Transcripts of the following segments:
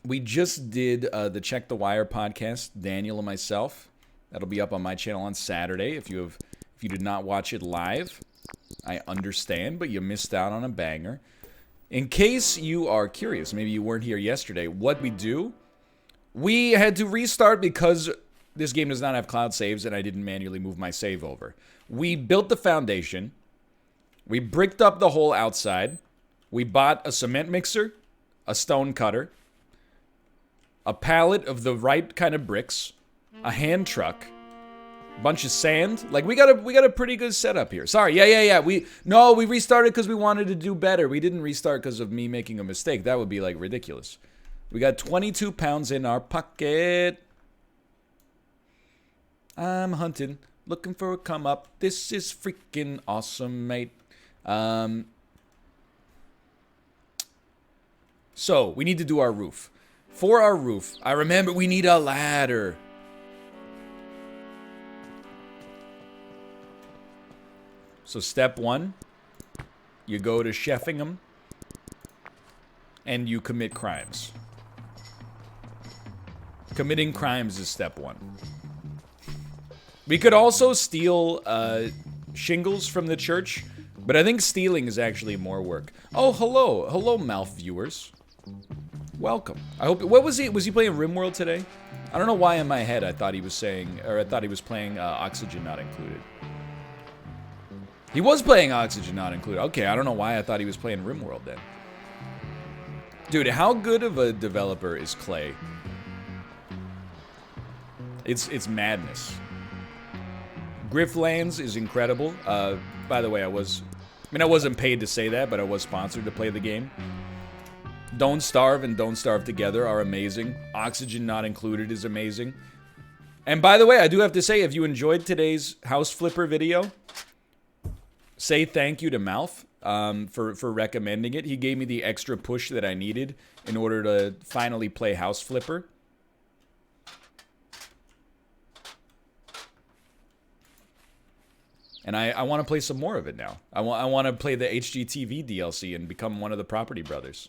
We just did the Check the Wire podcast, Daniel and myself. That'll be up on my channel on Saturday. If you did not watch it live, I understand, but you missed out on a banger. In case you are curious, maybe you weren't here yesterday, what we do, we had to restart because this game does not have cloud saves and I didn't manually move my save over. We built the foundation. We bricked up the whole outside. We bought a cement mixer, a stone cutter, a pallet of the right kind of bricks, a hand truck, a bunch of sand. Like, we got a pretty good setup here. Sorry, yeah. We restarted because we wanted to do better. We didn't restart because of me making a mistake. That would be, like, ridiculous. We got 22 pounds in our pocket. I'm hunting, looking for a come up. This is freaking awesome, mate. So, we need to do our roof. For our roof, I remember we need a ladder. So step one, you go to Sheffingham and you commit crimes. Committing crimes is step one. We could also steal shingles from the church, but I think stealing is actually more work. Oh, hello, Mouth viewers. Welcome. I hope. What was he? Was he playing RimWorld today? I don't know why in my head I thought he was saying, or I thought he was playing Oxygen Not Included. He was playing Oxygen Not Included. Okay, I don't know why I thought he was playing RimWorld then. Dude, how good of a developer is Clay? It's madness. Grifflands is incredible. By the way, I wasn't paid to say that, but I was sponsored to play the game. Don't Starve and Don't Starve Together are amazing. Oxygen Not Included is amazing. And by the way, I do have to say, if you enjoyed today's House Flipper video, say thank you to Mouth for recommending it. He gave me the extra push that I needed in order to finally play House Flipper. And I want to play some more of it now. I want to play the HGTV DLC and become one of the Property Brothers.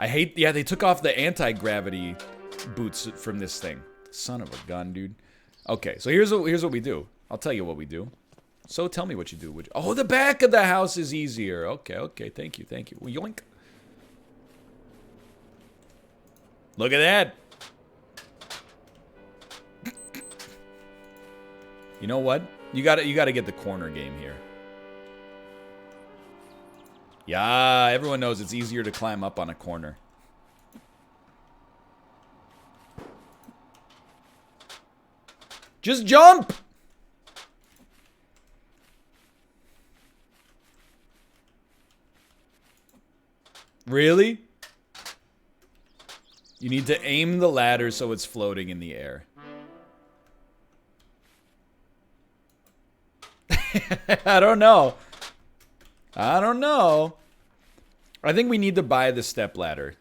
I hate, yeah, they took off the anti-gravity boots from this thing. Son of a gun, dude. Okay, so here's what we do. I'll tell you what we do. So tell me what you do. Oh, the back of the house is easier. Okay, thank you. Well, yoink. Look at that. You know what? You gotta get the corner game here. Yeah, everyone knows it's easier to climb up on a corner. Just jump! Really? You need to aim the ladder so it's floating in the air. I don't know. I think we need to buy the step ladder.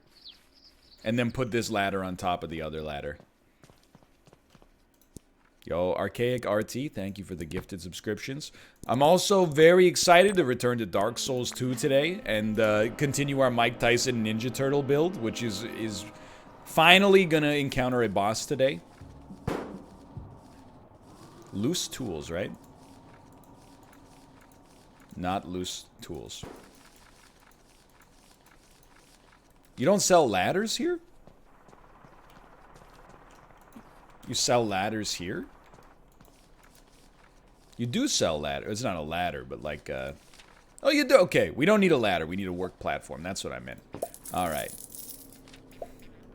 And then put this ladder on top of the other ladder. Yo, Archaic RT, thank you for the gifted subscriptions. I'm also very excited to return to Dark Souls 2 today. And continue our Mike Tyson Ninja Turtle build. Which is finally gonna encounter a boss today. Loose tools, right? Not loose tools. You don't sell ladders here? You sell ladders here? You do sell ladders. It's not a ladder, but like, oh, you do? Okay, we don't need a ladder. We need a work platform. That's what I meant. All right.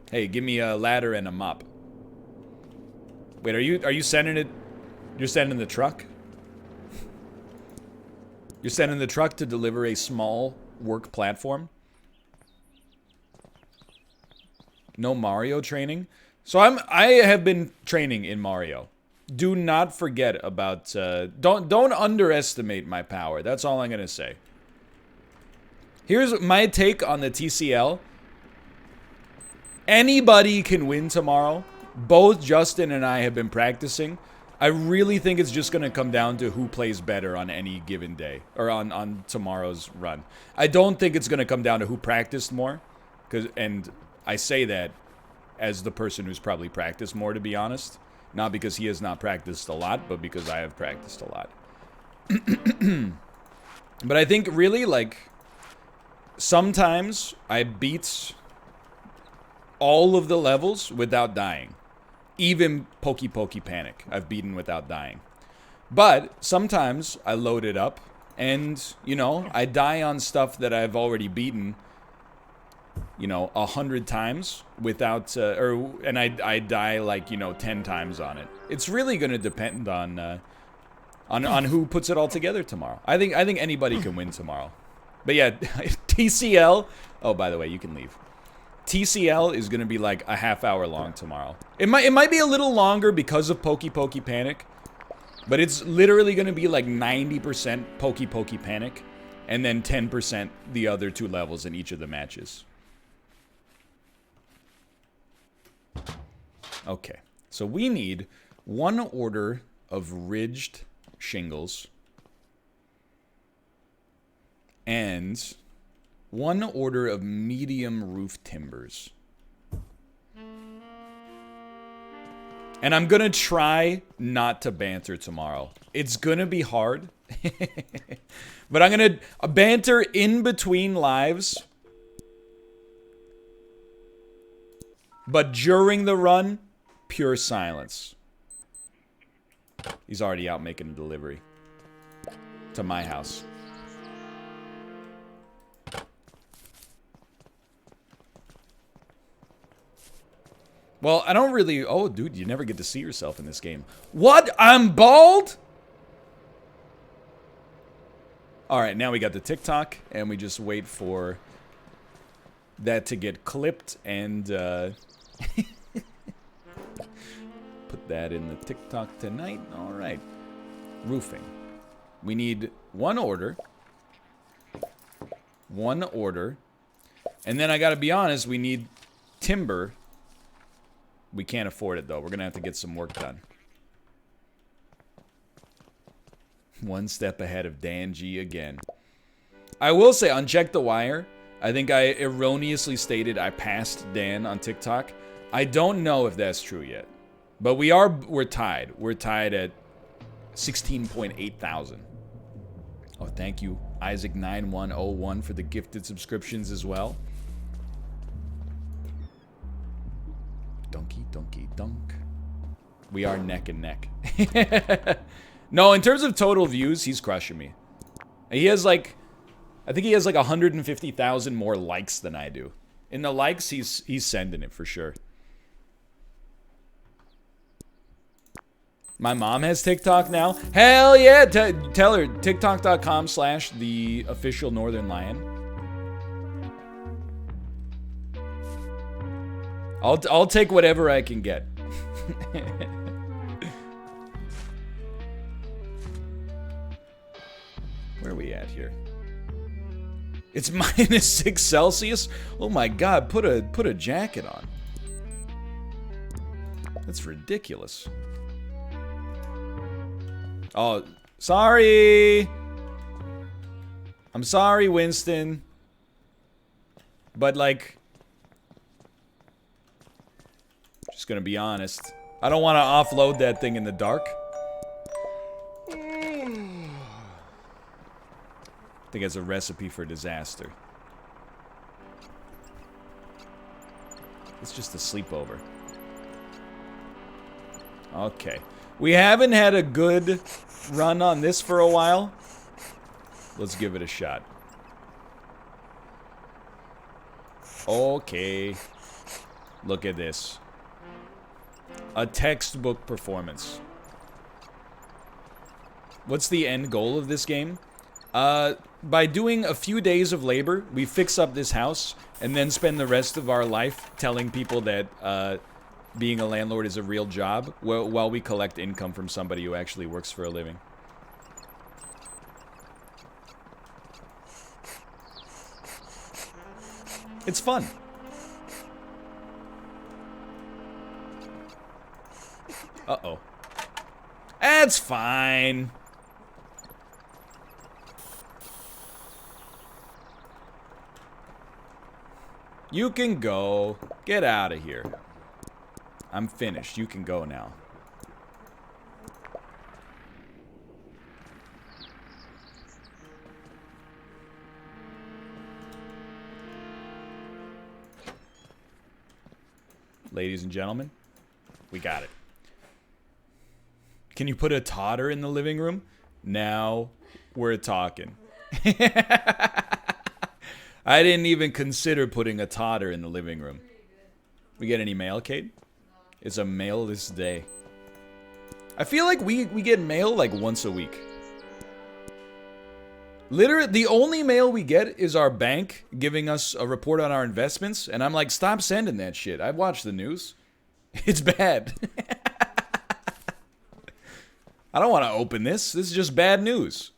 Hey, give me a ladder and a mop. Wait, are you sending it? You're sending the truck? You're sending the truck to deliver a small work platform? No Mario training? So I have been training in Mario. Do not forget about don't underestimate my power. That's all I'm gonna say. Here's my take on the TCL. Anybody can win tomorrow. Both Justin and I have been practicing. I really think it's just going to come down to who plays better on any given day, or on tomorrow's run. I don't think it's going to come down to who practiced more, and I say that as the person who's probably practiced more, to be honest. Not because he has not practiced a lot, but because I have practiced a lot. But I think really, like, sometimes I beat all of the levels without dying. Even Pokey Pokey Panic, I've beaten without dying. But sometimes I load it up and, you know, I die on stuff that I've already beaten, you know, 100 times without, and I die like, you know, 10 times on it. It's really going to depend on who puts it all together tomorrow. I think anybody can win tomorrow. But yeah, TCL, oh, by the way, you can leave. TCL is going to be like a half hour long tomorrow. It might be a little longer because of Pokey Pokey Panic, but it's literally going to be like 90% Pokey Pokey Panic and then 10% the other 2 levels in each of the matches. Okay, so we need 1 order of ridged shingles and 1 order of medium roof timbers. And I'm gonna try not to banter tomorrow. It's gonna be hard. But I'm gonna banter in between lives. But during the run, pure silence. He's already out making a delivery. To my house. Well, I don't really... Oh, dude, you never get to see yourself in this game. What? I'm bald? Alright, now we got the TikTok, and we just wait for that to get clipped, and put that in the TikTok tonight. Alright. Roofing. We need 1 order. 1 order. And then I gotta be honest, we need timber. We can't afford it, though. We're going to have to get some work done. 1 step ahead of Dan G again. I will say, on Check the Wire, I think I erroneously stated I passed Dan on TikTok. I don't know if that's true yet. But we're tied. We're tied at 16.8 thousand. Oh, thank you, Isaac9101, for the gifted subscriptions as well. Donkey, donkey, dunk. We are neck and neck. No, in terms of total views, he's crushing me. He has like, I think he has like 150,000 more likes than I do. In the likes, he's sending it for sure. My mom has TikTok now. Hell yeah! Tell her, tiktok.com/the official Northernlion. I'll take whatever I can get. Where are we at here? It's -6 Celsius? Oh my god, put a jacket on. That's ridiculous. Oh, sorry. I'm sorry, Winston. But like, just gonna be honest. I don't want to offload that thing in the dark. I think it's a recipe for disaster. It's just a sleepover. Okay. We haven't had a good run on this for a while. Let's give it a shot. Okay. Look at this. A textbook performance. What's the end goal of this game? By doing a few days of labor, we fix up this house and then spend the rest of our life telling people that being a landlord is a real job while we collect income from somebody who actually works for a living. It's fun. Uh-oh. That's fine. You can go. Get out of here. I'm finished. You can go now. Ladies and gentlemen, we got it. Can you put a toddler in the living room? Now we're talking. I didn't even consider putting a toddler in the living room. We get any mail, Kate? It's a mail this day. I feel like we get mail like once a week. Literally, the only mail we get is our bank giving us a report on our investments. And I'm like, stop sending that shit. I've watched the news. It's bad. I don't want to open this. This is just bad news.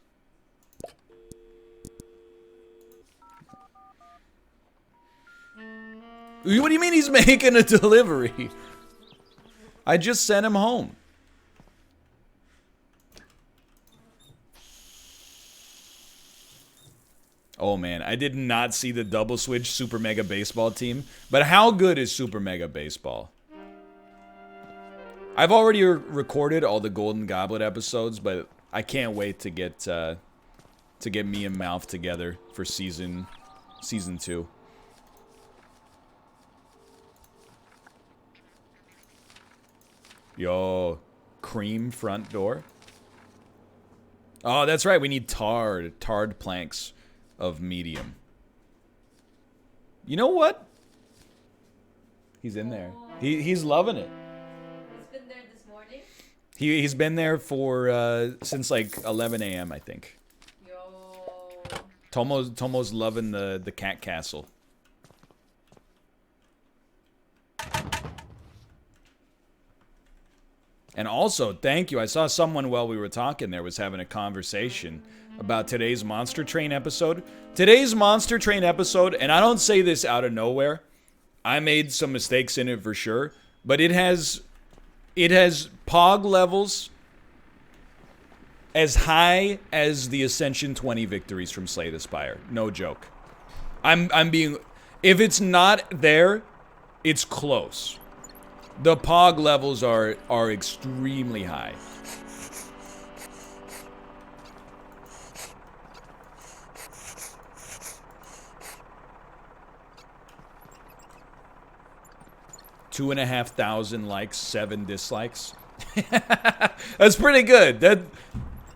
What do you mean he's making a delivery? I just sent him home. Oh man, I did not see the double switch Super Mega Baseball team. But how good is Super Mega Baseball? I've already recorded all the Golden Goblet episodes, but I can't wait to get me and Mouth together for season 2. Yo, cream front door. Oh, that's right. We need tarred planks of medium. You know what? He's in there. He's loving it. He's been there this morning? He's been there for since like 11 a.m. I think. Yo. Tomo's loving the cat castle. And also, thank you. I saw someone while we were talking there was having a conversation about today's Monster Train episode. Today's Monster Train episode, and I don't say this out of nowhere. I made some mistakes in it for sure, but it has Pog levels as high as the Ascension 20 victories from Slay the Spire. No joke. I'm being, if it's not there, it's close. The Pog levels are extremely high. Two 2,500 likes, 7 dislikes. That's pretty good.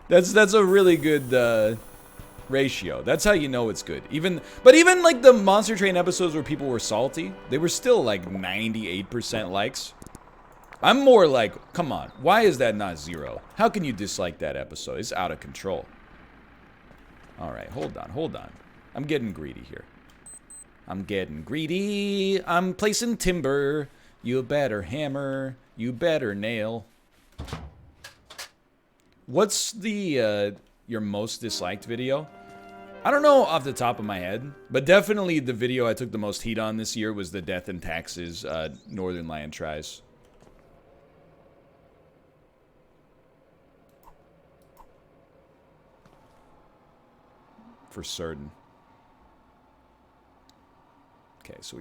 That's a really good ratio. That's how you know it's good. Even like the Monster Train episodes where people were salty, they were still like 98% likes. I'm more like, come on, why is that not 0? How can you dislike that episode? It's out of control. All right, hold on. I'm getting greedy here. I'm getting greedy. I'm placing timber. You better hammer. You better nail. What's the your most disliked video? I don't know off the top of my head, but definitely the video I took the most heat on this year was the Death and Taxes Northernlion tries. For certain. Okay, so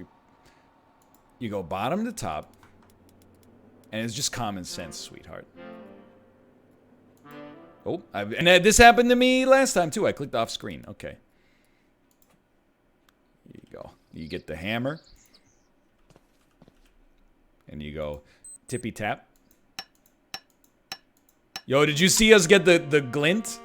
you go bottom to top, and it's just common sense, sweetheart. Oh, and this happened to me last time too. I clicked off screen. Okay. Here you go. You get the hammer, and you go tippy tap. Yo, did you see us get the glint?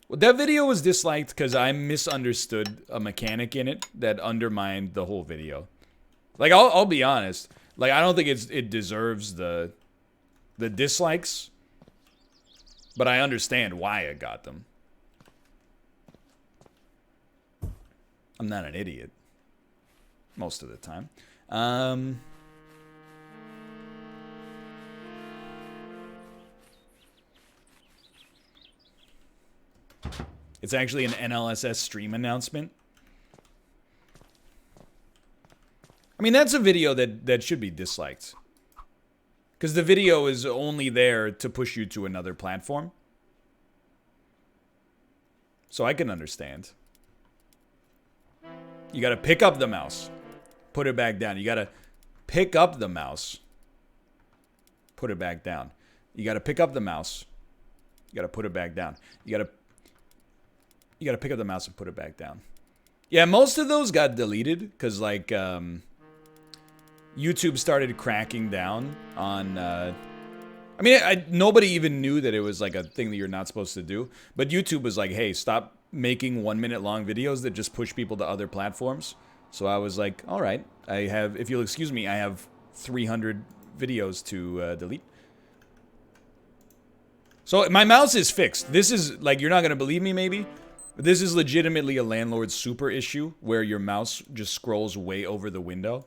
Well, that video was disliked because I misunderstood a mechanic in it that undermined the whole video. Like, I'll be honest. Like, I don't think it deserves the dislikes, but I understand why it got them. I'm not an idiot most of the time. It's actually an NLSS stream announcement. I mean, that's a video that should be disliked. Because the video is only there to push you to another platform. So I can understand. You got to pick up the mouse. Put it back down. You got to pick up the mouse. Put it back down. You got to pick up the mouse. You got to put it back down. You got to pick up the mouse and put it back down. Yeah, most of those got deleted because like YouTube started cracking down on I mean, nobody even knew that it was like a thing that you're not supposed to do. But YouTube was like, hey, stop making 1 minute long videos that just push people to other platforms. So I was like, all right, if you'll excuse me, I have 300 videos to delete. So my mouse is fixed. This is like, you're not going to believe me maybe, but this is legitimately a Landlord super issue where your mouse just scrolls way over the window.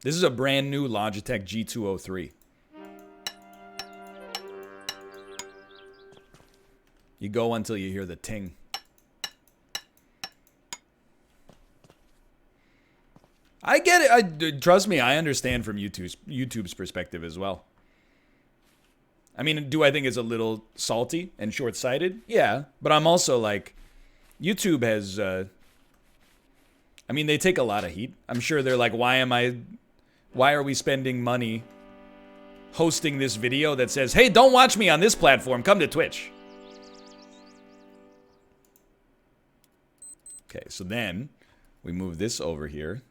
This is a brand new Logitech G203. You go until you hear the ting. I get it. Trust me, I understand from YouTube's perspective as well. I mean, do I think it's a little salty and short-sighted? Yeah, but I'm also like, YouTube has, I mean, they take a lot of heat. I'm sure they're like, why are we spending money hosting this video that says, hey, don't watch me on this platform, come to Twitch. Okay, so then we move this over here.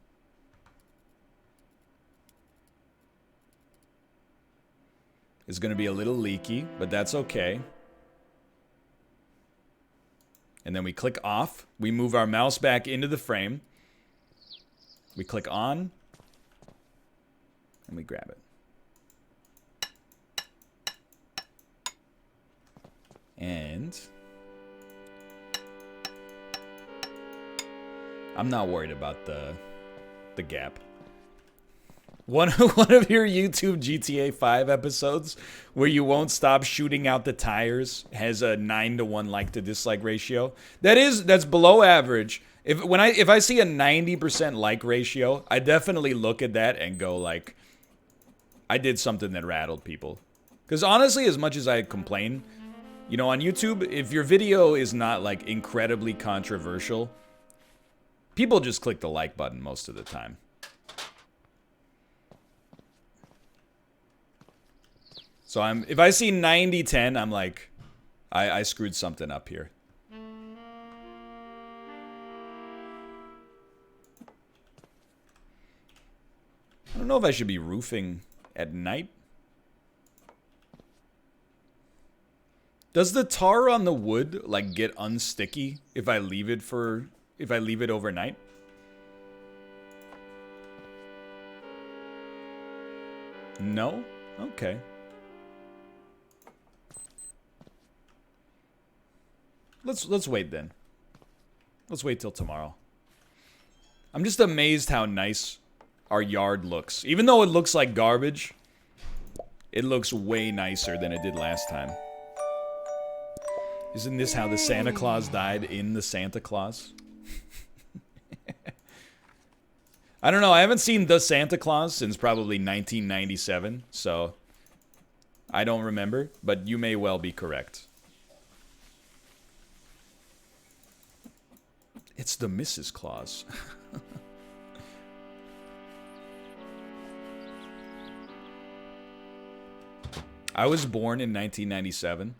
It's going to be a little leaky, but that's okay. And then we click off. We move our mouse back into the frame. We click on. And we grab it. And I'm not worried about the gap. One of your YouTube GTA 5 episodes where you won't stop shooting out the tires has a 9-to-1 like to dislike ratio. That's below average. If I see a 90% like ratio, I definitely look at that and go like, I did something that rattled people. Because honestly, as much as I complain, you know, on YouTube, if your video is not like incredibly controversial, people just click the like button most of the time. So if I see 90-10, I'm like, I screwed something up here. I don't know if I should be roofing at night. Does the tar on the wood like get unsticky if I leave it overnight? No? Okay. Let's wait then. Let's wait till tomorrow. I'm just amazed how nice our yard looks. Even though it looks like garbage, it looks way nicer than it did last time. Isn't this how the Santa Claus died in the Santa Claus? I don't know. I haven't seen The Santa Claus since probably 1997, so I don't remember, but you may well be correct. It's the Mrs. Claus. I was born in 1997.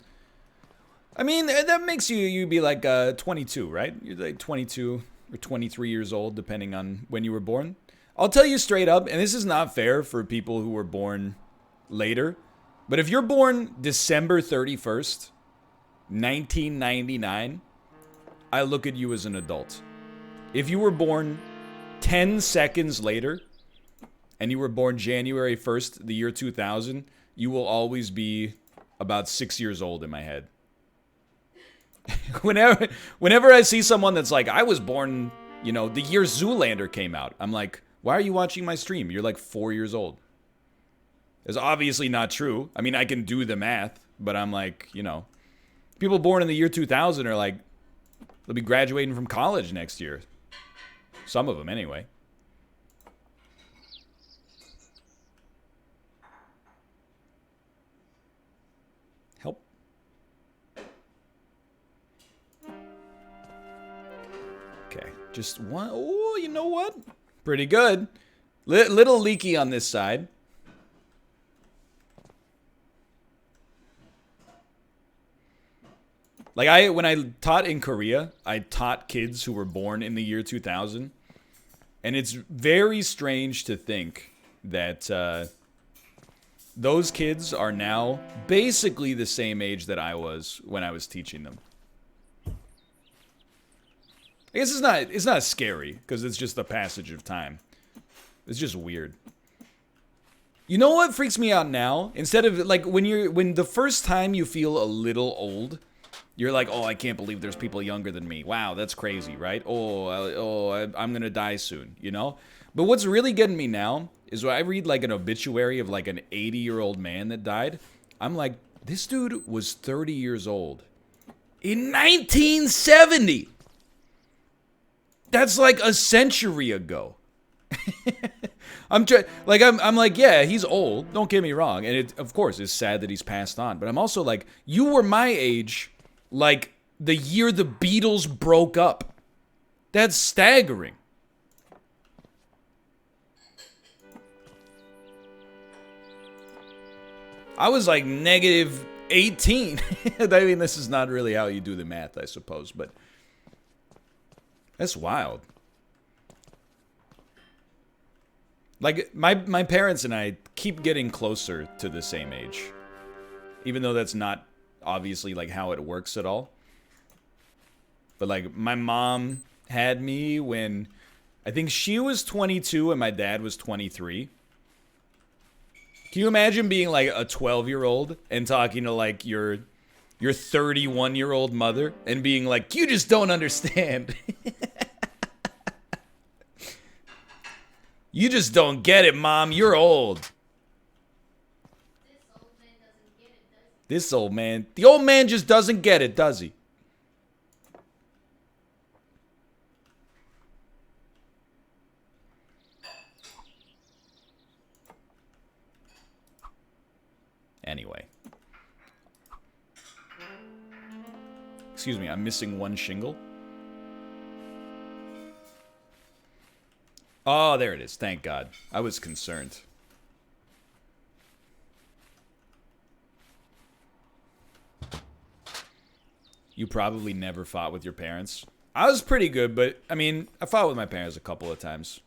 I mean, that makes you be like 22, right? You're like 22 or 23 years old, depending on when you were born. I'll tell you straight up, and this is not fair for people who were born later, but if you're born December 31st, 1999, I look at you as an adult. If you were born 10 seconds later, and you were born January 1st, the year 2000, you will always be about 6 years old in my head. Whenever I see someone that's like, I was born, you know, the year Zoolander came out, I'm like, why are you watching my stream? You're like 4 years old. It's obviously not true. I mean, I can do the math, but I'm like, you know, people born in the year 2000 are like, they'll be graduating from college next year. Some of them, anyway. Okay, just one. Oh, you know what? Pretty good. Little leaky on this side. Like when I taught in Korea, I taught kids who were born in the year 2000. And it's very strange to think that those kids are now basically the same age that I was when I was teaching them. I guess it's not scary, because it's just the passage of time. It's just weird. You know what freaks me out now? Instead of, like, when the first time you feel a little old, you're like, oh, I can't believe there's people younger than me. Wow, that's crazy, right? I'm gonna die soon, you know? But what's really getting me now is when I read, like, an obituary of, like, an 80-year-old man that died. I'm like, this dude was 30 years old in 1970. That's like a century ago. I'm like, yeah, he's old. Don't get me wrong, and it, of course, is sad that he's passed on. But I'm also like, you were my age, like the year the Beatles broke up. That's staggering. I was like negative 18. I mean, this is not really how you do the math, I suppose, but that's wild. Like, my parents and I keep getting closer to the same age. Even though that's not obviously, like, how it works at all. But, like, my mom had me when I think she was 22 and my dad was 23. Can you imagine being, like, a 12-year-old and talking to, like, your 31-year-old mother and being like, you just don't understand. You just don't get it, Mom. You're old. This old man, the old man just doesn't get it, does he? Anyway. Excuse me, I'm missing one shingle. Oh, there it is. Thank God. I was concerned. You probably never fought with your parents. I was pretty good, but, I mean, I fought with my parents a couple of times.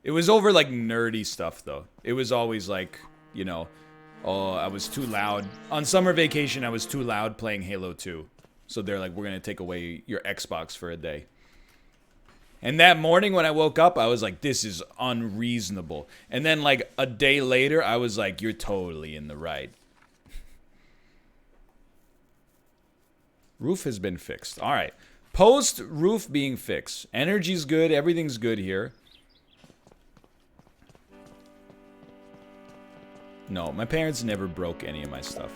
It was over, like, nerdy stuff, though. It was always, like, you know, oh, I was too loud. On summer vacation, I was too loud playing Halo 2. So they're like, we're going to take away your Xbox for a day. And that morning when I woke up, I was like, this is unreasonable. And then, like, a day later, I was like, you're totally in the right. Roof has been fixed. All right. Post roof being fixed. Energy's good. Everything's good here. No, my parents never broke any of my stuff.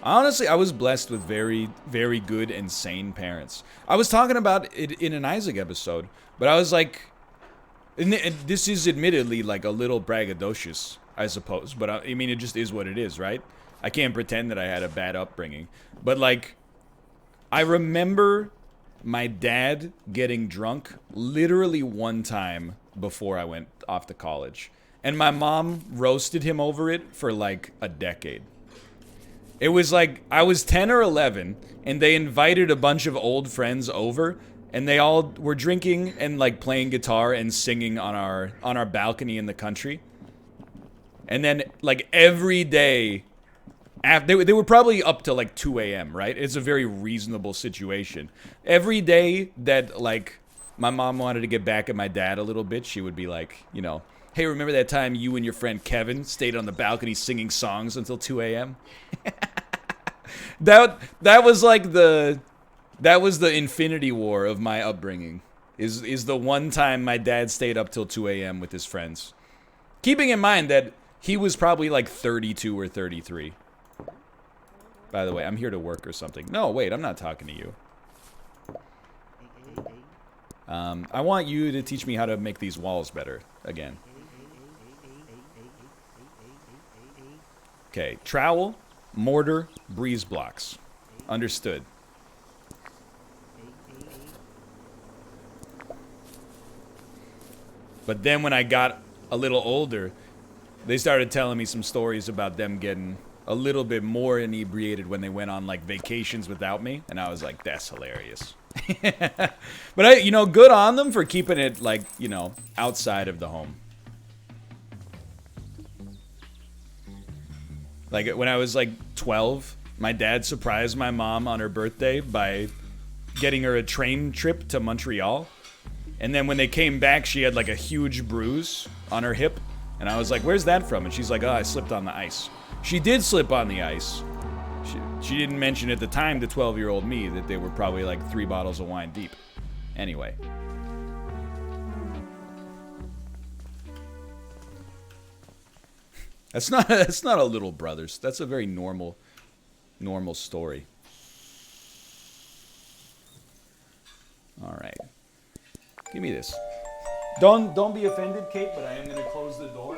Honestly, I was blessed with very, very good and sane parents. I was talking about it in an Isaac episode, but I was like, and this is admittedly like a little braggadocious, I suppose, but I mean, it just is what it is, right? I can't pretend that I had a bad upbringing. But like, I remember my dad getting drunk literally one time before I went off to college. And my mom roasted him over it for like a decade. It was like, I was 10 or 11, and they invited a bunch of old friends over, and they all were drinking and, like, playing guitar and singing on our balcony in the country. And then, like, every day, they were probably up till, like, 2 a.m., right? It's a very reasonable situation. Every day that, like, my mom wanted to get back at my dad a little bit, she would be like, you know, hey, remember that time you and your friend Kevin stayed on the balcony singing songs until 2 a.m.? That was like the Infinity War of my upbringing. Is the one time my dad stayed up till 2 a.m. with his friends. Keeping in mind that he was probably like 32 or 33. By the way, I'm here to work or something. No, wait, I'm not talking to you. I want you to teach me how to make these walls better again. Okay, trowel, mortar, breeze blocks. Understood. But then when I got a little older, they started telling me some stories about them getting a little bit more inebriated when they went on like vacations without me, and I was like, that's hilarious. But good on them for keeping it like, outside of the home. Like when I was like 12, my dad surprised my mom on her birthday by getting her a train trip to Montreal. And then when they came back, she had like a huge bruise on her hip. And I was like, where's that from? And she's like, oh, I slipped on the ice. She did slip on the ice. She didn't mention at the time to 12-year-old me that they were probably like 3 bottles of wine deep. Anyway. That's not a little brothers. That's a very normal story. All right. Give me this. Don't be offended, Kate, but I am going to close the door.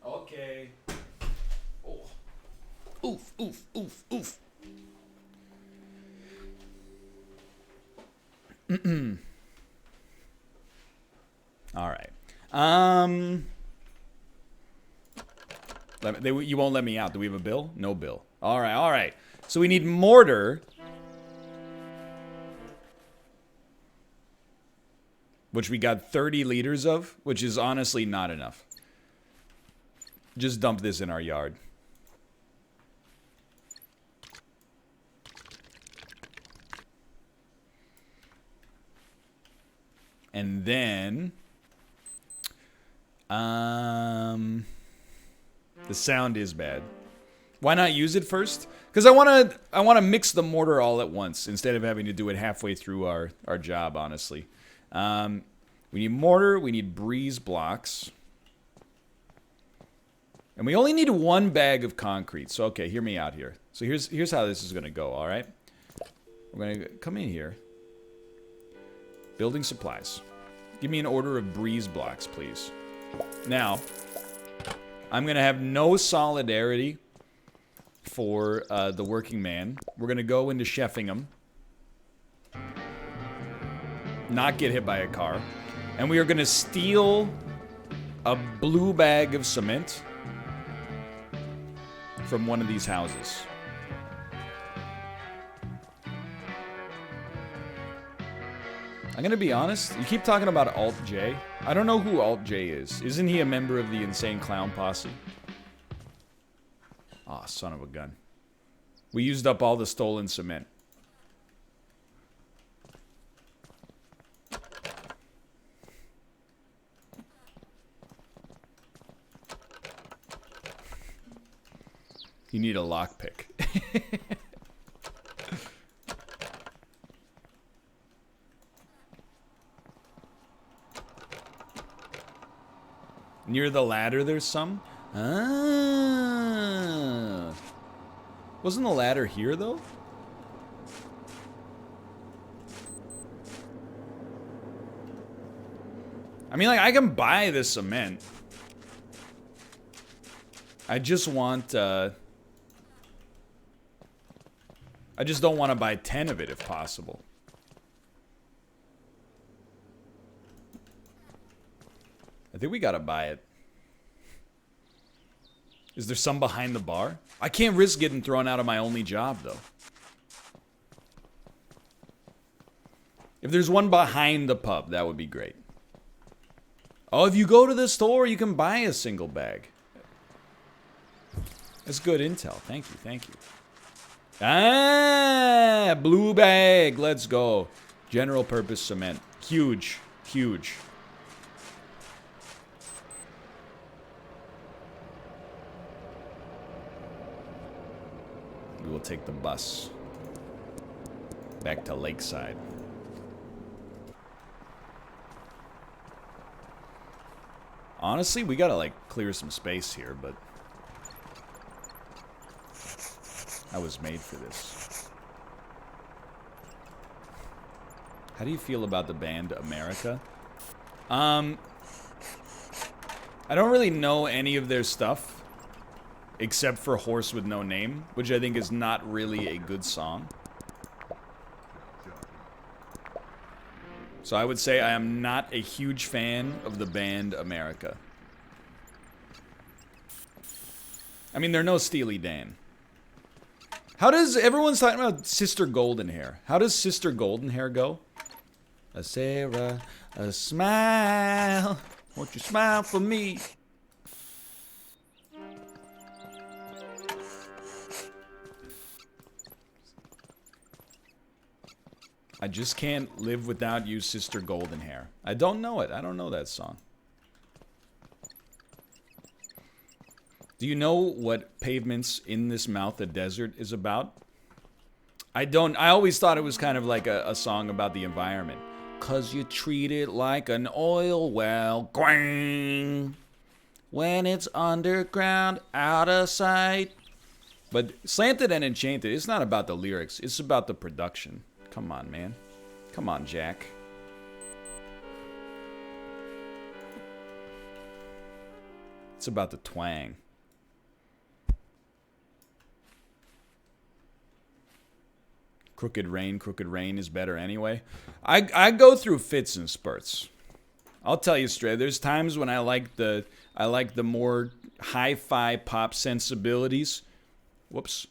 Okay. Oh. Oof, oof, oof, oof. All right. You won't let me out. Do we have a bill? No bill. All right. So we need mortar, which we got 30 liters of, which is honestly not enough. Just dump this in our yard. And then, the sound is bad. Why not use it first? Because I wanna mix the mortar all at once instead of having to do it halfway through our job. Honestly, we need mortar. We need breeze blocks, and we only need 1 bag of concrete. So okay, hear me out here. So here's how this is gonna go. All right, we're gonna come in here. Building supplies. Give me an order of breeze blocks, please. Now, I'm going to have no solidarity for the working man. We're going to go into Sheffingham. Not get hit by a car. And we are going to steal a blue bag of cement from one of these houses. I'm gonna be honest, you keep talking about Alt J. I don't know who Alt J is. Isn't he a member of the Insane Clown Posse? Aw, son of a gun. We used up all the stolen cement. You need a lockpick. Near the ladder, there's some? Ah. Wasn't the ladder here, though? I mean, like, I can buy the cement. I just want, I just don't want to buy 10 of it, if possible. I think we gotta buy it. Is there some behind the bar? I can't risk getting thrown out of my only job, though. If there's one behind the pub, that would be great. Oh, if you go to the store, you can buy a single bag. That's good intel. Thank you, thank you. Ah, blue bag. Let's go. General purpose cement. Huge, huge. We will take the bus back to Lakeside. Honestly, we gotta, like, clear some space here, but I was made for this. How do you feel about the band America? I don't really know any of their stuff. Except for Horse with No Name, which I think is not really a good song. So I would say I am not a huge fan of the band America. I mean, they're no Steely Dan. How does... Everyone's talking about Sister Golden Hair. How does Sister Golden Hair go? A Sarah, a smile. Won't you smile for me? I just can't live without you, Sister Golden Hair. I don't know it. I don't know that song. Do you know what Pavements in This Mouth of Desert is about? I don't. I always thought it was kind of like a song about the environment. 'Cause you treat it like an oil well. Gwang! When it's underground, out of sight. But Slanted and Enchanted, it's not about the lyrics. It's about the production. Come on, man. Come on, Jack. It's about the twang. Crooked Rain is better anyway. I go through fits and spurts. I'll tell you straight. There's times when I like the more hi-fi pop sensibilities. Whoops.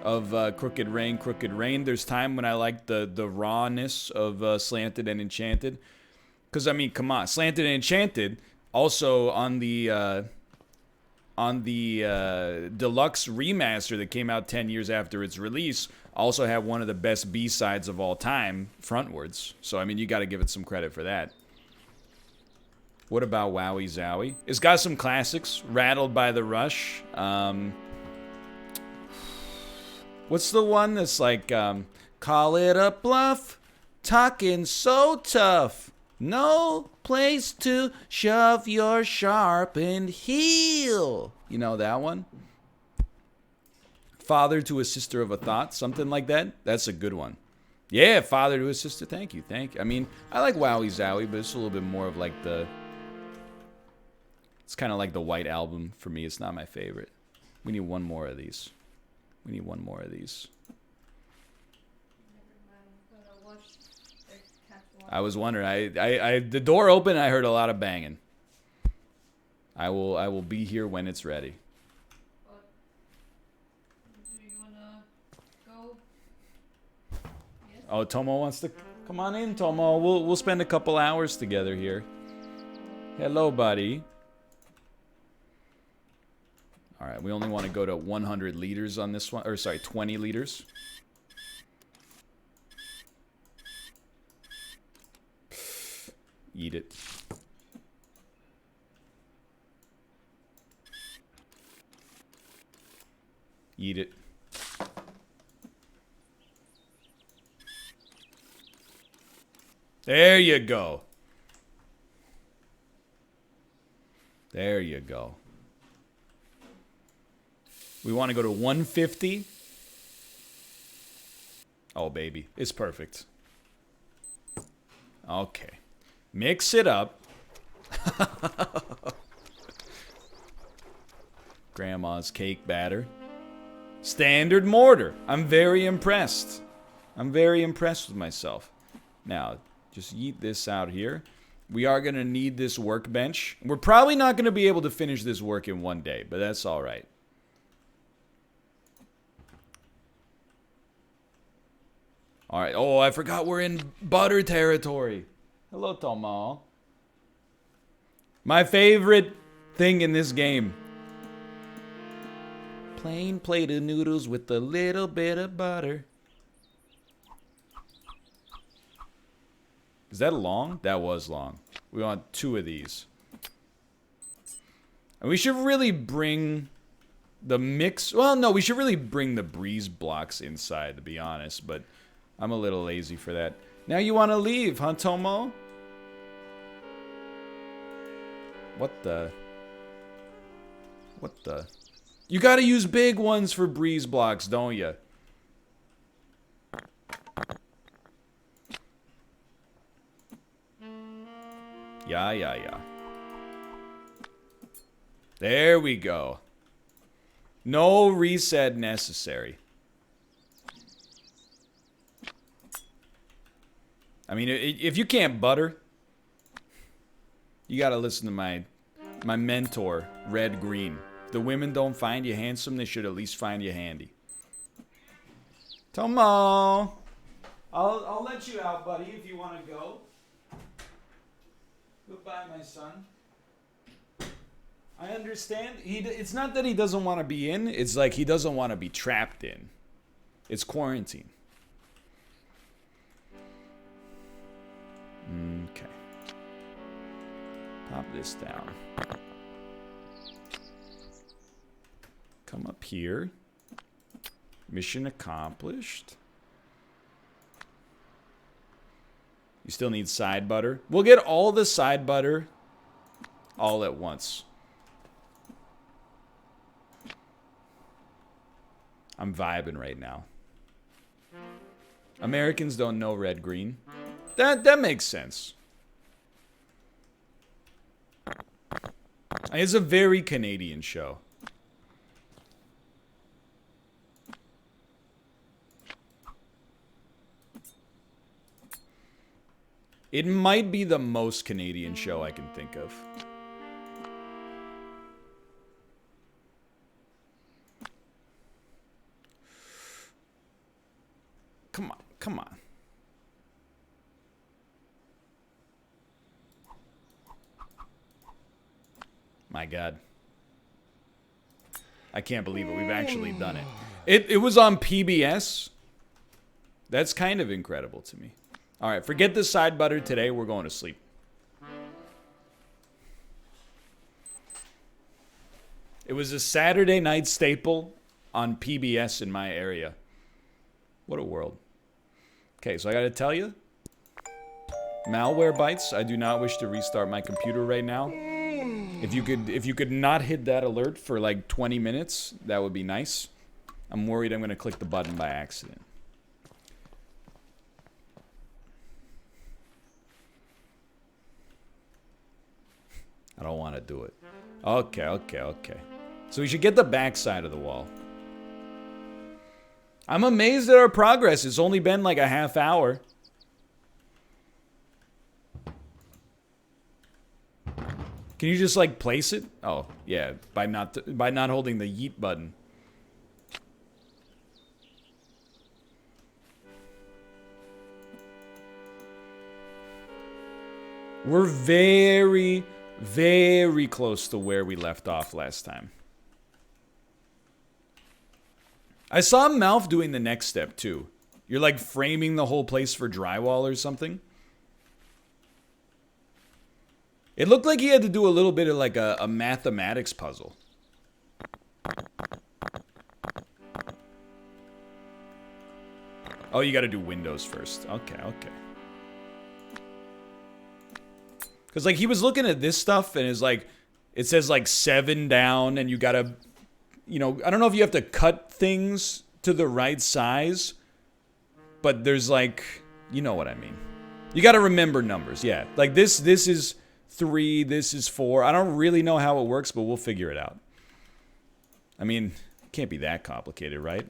Of Crooked Rain. There's time when I like the rawness of Slanted and Enchanted. Because, I mean, come on. Slanted and Enchanted, also on the deluxe remaster that came out 10 years after its release, also had one of the best B-sides of all time, frontwards. So, I mean, you got to give it some credit for that. What about Wowie Zowie? It's got some classics. Rattled by the Rush. What's the one that's like, call it a bluff, talking so tough, no place to shove your sharpened heel. You know that one? Father to a Sister of a Thought, something like that. That's a good one. Yeah, Father to a Sister, thank you. I mean, I like Wowie Zowie, but it's a little bit more of like the... It's kind of like the White Album for me. It's not my favorite. We need one more of these. We need one more of these. I was wondering. I the door opened and I heard a lot of banging. I will be here when it's ready. Do you wanna go? Yes? Oh, Tomo wants to come on in, Tomo. We'll spend a couple hours together here. Hello, buddy. All right, we only want to go to 100 liters on this one, or sorry, 20 liters. Eat it. Eat it. There you go. There you go. We want to go to 150. Oh, baby. It's perfect. Okay. Mix it up. Grandma's cake batter. Standard mortar. I'm very impressed. I'm very impressed with myself. Now, just yeet this out here. We are going to need this workbench. We're probably not going to be able to finish this work in one day, but that's all right. All right. Oh, I forgot we're in butter territory. Hello, Tomo. My favorite thing in this game. Plain plate of noodles with a little bit of butter. Is that long? That was long. We want 2 of these. And we should really bring the mix. Well, no, we should really bring the breeze blocks inside, to be honest. But I'm a little lazy for that. Now you want to leave, huh, Tomo? What the? What the? You gotta use big ones for breeze blocks, don't you? Yeah. There we go. No reset necessary. I mean, if you can't butter, you gotta listen to my mentor, Red Green. If the women don't find you handsome, they should at least find you handy. Tomo, I'll let you out, buddy, if you want to go. Goodbye, my son. I understand. It's not that he doesn't want to be in. It's like he doesn't want to be trapped in. It's quarantine. Okay. Pop this down. Come up here. Mission accomplished. You still need side butter. We'll get all the side butter all at once. I'm vibing right now. Americans don't know red green. That makes sense. It's a very Canadian show. It might be the most Canadian show I can think of. Come on, come on. My God. I can't believe it. We've actually done it. It was on PBS. That's kind of incredible to me. All right, forget the side butter today. We're going to sleep. It was a Saturday night staple on PBS in my area. What a world. Okay, so I got to tell you, malware bites. I do not wish to restart my computer right now. If you could not hit that alert for like 20 minutes, that would be nice. I'm worried I'm going to click the button by accident. I don't want to do it. Okay. So we should get the back side of the wall. I'm amazed at our progress. It's only been like a half hour. Can you just like place it? Oh, yeah, by not holding the yeet button. We're very, very close to where we left off last time. I saw Malf doing the next step too. You're like framing the whole place for drywall or something. It looked like he had to do a little bit of like a mathematics puzzle. Oh, you got to do windows first. Okay. Because like he was looking at this stuff and it's like, it says like 7 down and you got to, you know, I don't know if you have to cut things to the right size, but there's like, you know what I mean. You got to remember numbers. Yeah. Like this is 3, this is 4. I don't really know how it works, but we'll figure it out. I mean, it can't be that complicated, right?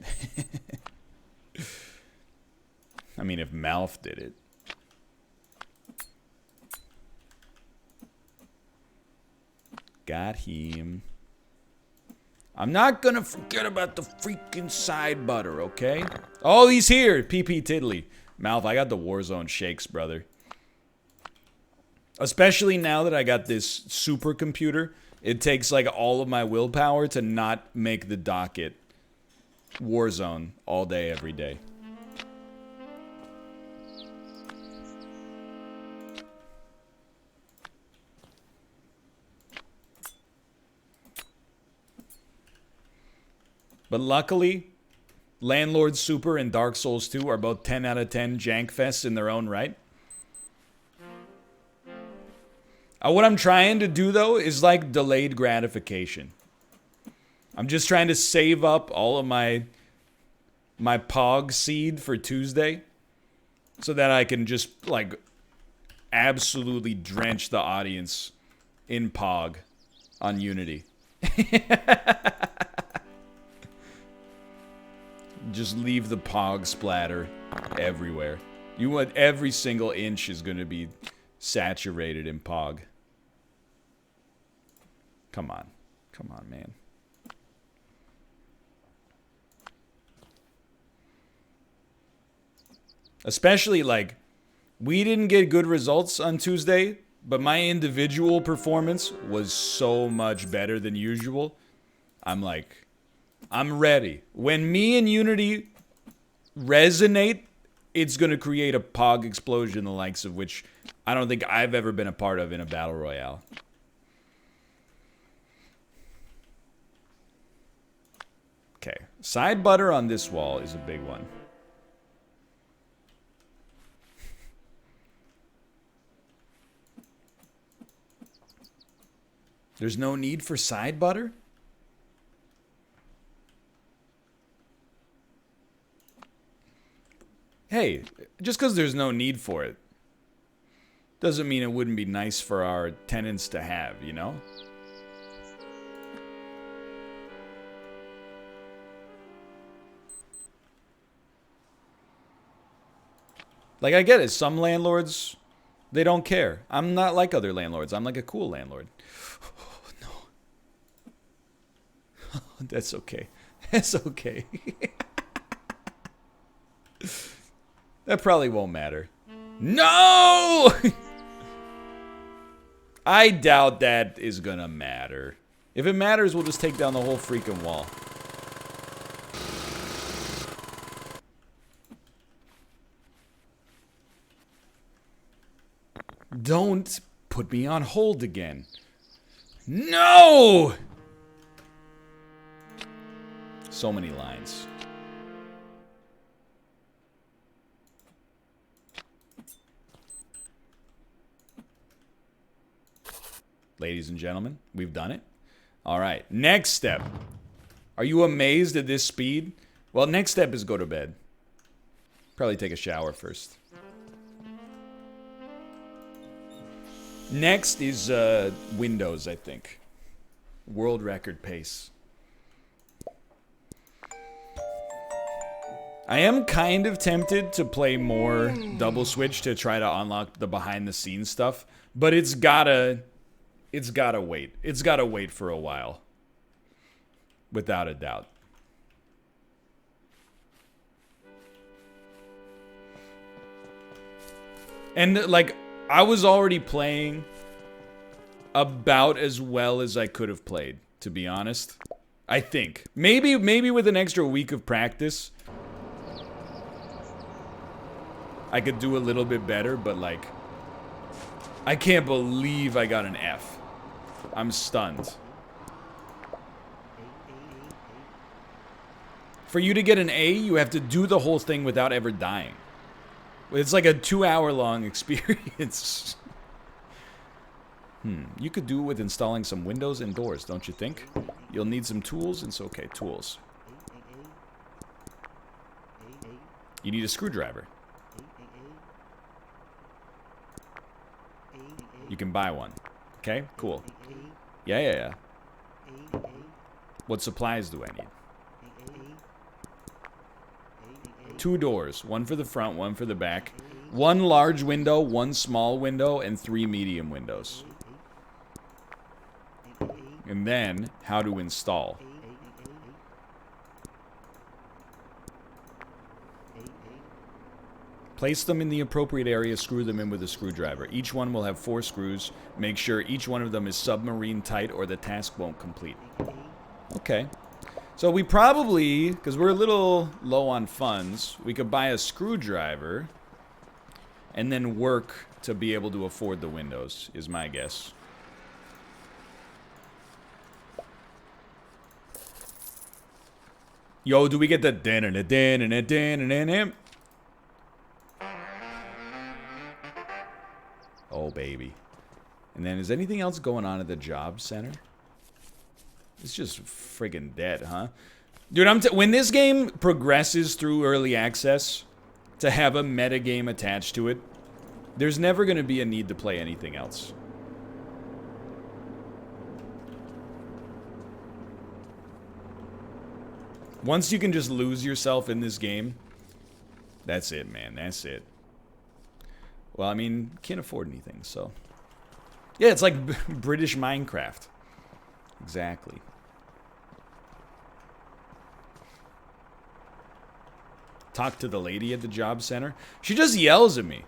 I mean, if Malf did it. Got him. I'm not gonna forget about the freaking side butter, okay? Oh, he's here! PP Tiddly. Malf, I got the Warzone shakes, brother. Especially now that I got this supercomputer, it takes like all of my willpower to not make the docket Warzone all day, every day. But luckily, Landlord Super and Dark Souls 2 are both 10 out of 10 jank fests in their own right. What I'm trying to do, though, is like delayed gratification. I'm just trying to save up all of my Pog seed for Tuesday so that I can just, like, absolutely drench the audience in Pog on Unity. Just leave the Pog splatter everywhere. You want every single inch is going to be saturated in Pog. Come on. Come on, man. Especially, like, we didn't get good results on Tuesday, but my individual performance was so much better than usual. I'm like, I'm ready. When me and Unity resonate, it's going to create a Pog explosion, the likes of which I don't think I've ever been a part of in a Battle Royale. Okay, side butter on this wall is a big one. There's no need for side butter? Hey, just because there's no need for it doesn't mean it wouldn't be nice for our tenants to have, you know? Like, I get it. Some landlords, they don't care. I'm not like other landlords. I'm like a cool landlord. Oh, no. That's okay. That's okay. That probably won't matter. No! I doubt that is gonna matter. If it matters, we'll just take down the whole freaking wall. Don't put me on hold again. No! So many lines. Ladies and gentlemen, we've done it. All right, next step. Are you amazed at this speed? Well, next step is go to bed. Probably take a shower first. Next is Windows, I think. World record pace. I am kind of tempted to play more double switch to try to unlock the behind the scenes stuff, but it's gotta wait. It's gotta wait for a while. Without a doubt. And like, I was already playing about as well as I could have played, to be honest. I think. Maybe with an extra week of practice, I could do a little bit better, but like, I can't believe I got an F. I'm stunned. For you to get an A, you have to do the whole thing without ever dying. It's like a 2-hour-long experience. You could do it with installing some windows and doors, don't you think? You'll need some tools, and it's okay, tools. You need a screwdriver. You can buy one. Okay, cool. Yeah. What supplies do I need? 2 doors. One for the front, one for the back. 1 large window, 1 small window, and 3 medium windows. And then, how to install. Place them in the appropriate area, screw them in with a screwdriver. Each one will have 4 screws. Make sure each one of them is submarine tight or the task won't complete. Okay. So we probably, because we're a little low on funds, we could buy a screwdriver and then work to be able to afford the windows, is my guess. Yo, do we get the din-a-din-a-din-a-din-a-din? Oh, baby. And then, is anything else going on at the job center? It's just friggin' dead, huh? Dude, when this game progresses through early access, to have a metagame attached to it, there's never going to be a need to play anything else. Once you can just lose yourself in this game, that's it, man. That's it. Well, I mean, can't afford anything, so. Yeah, it's like British Minecraft. Exactly. Talk to the lady at the job center. She just yells at me.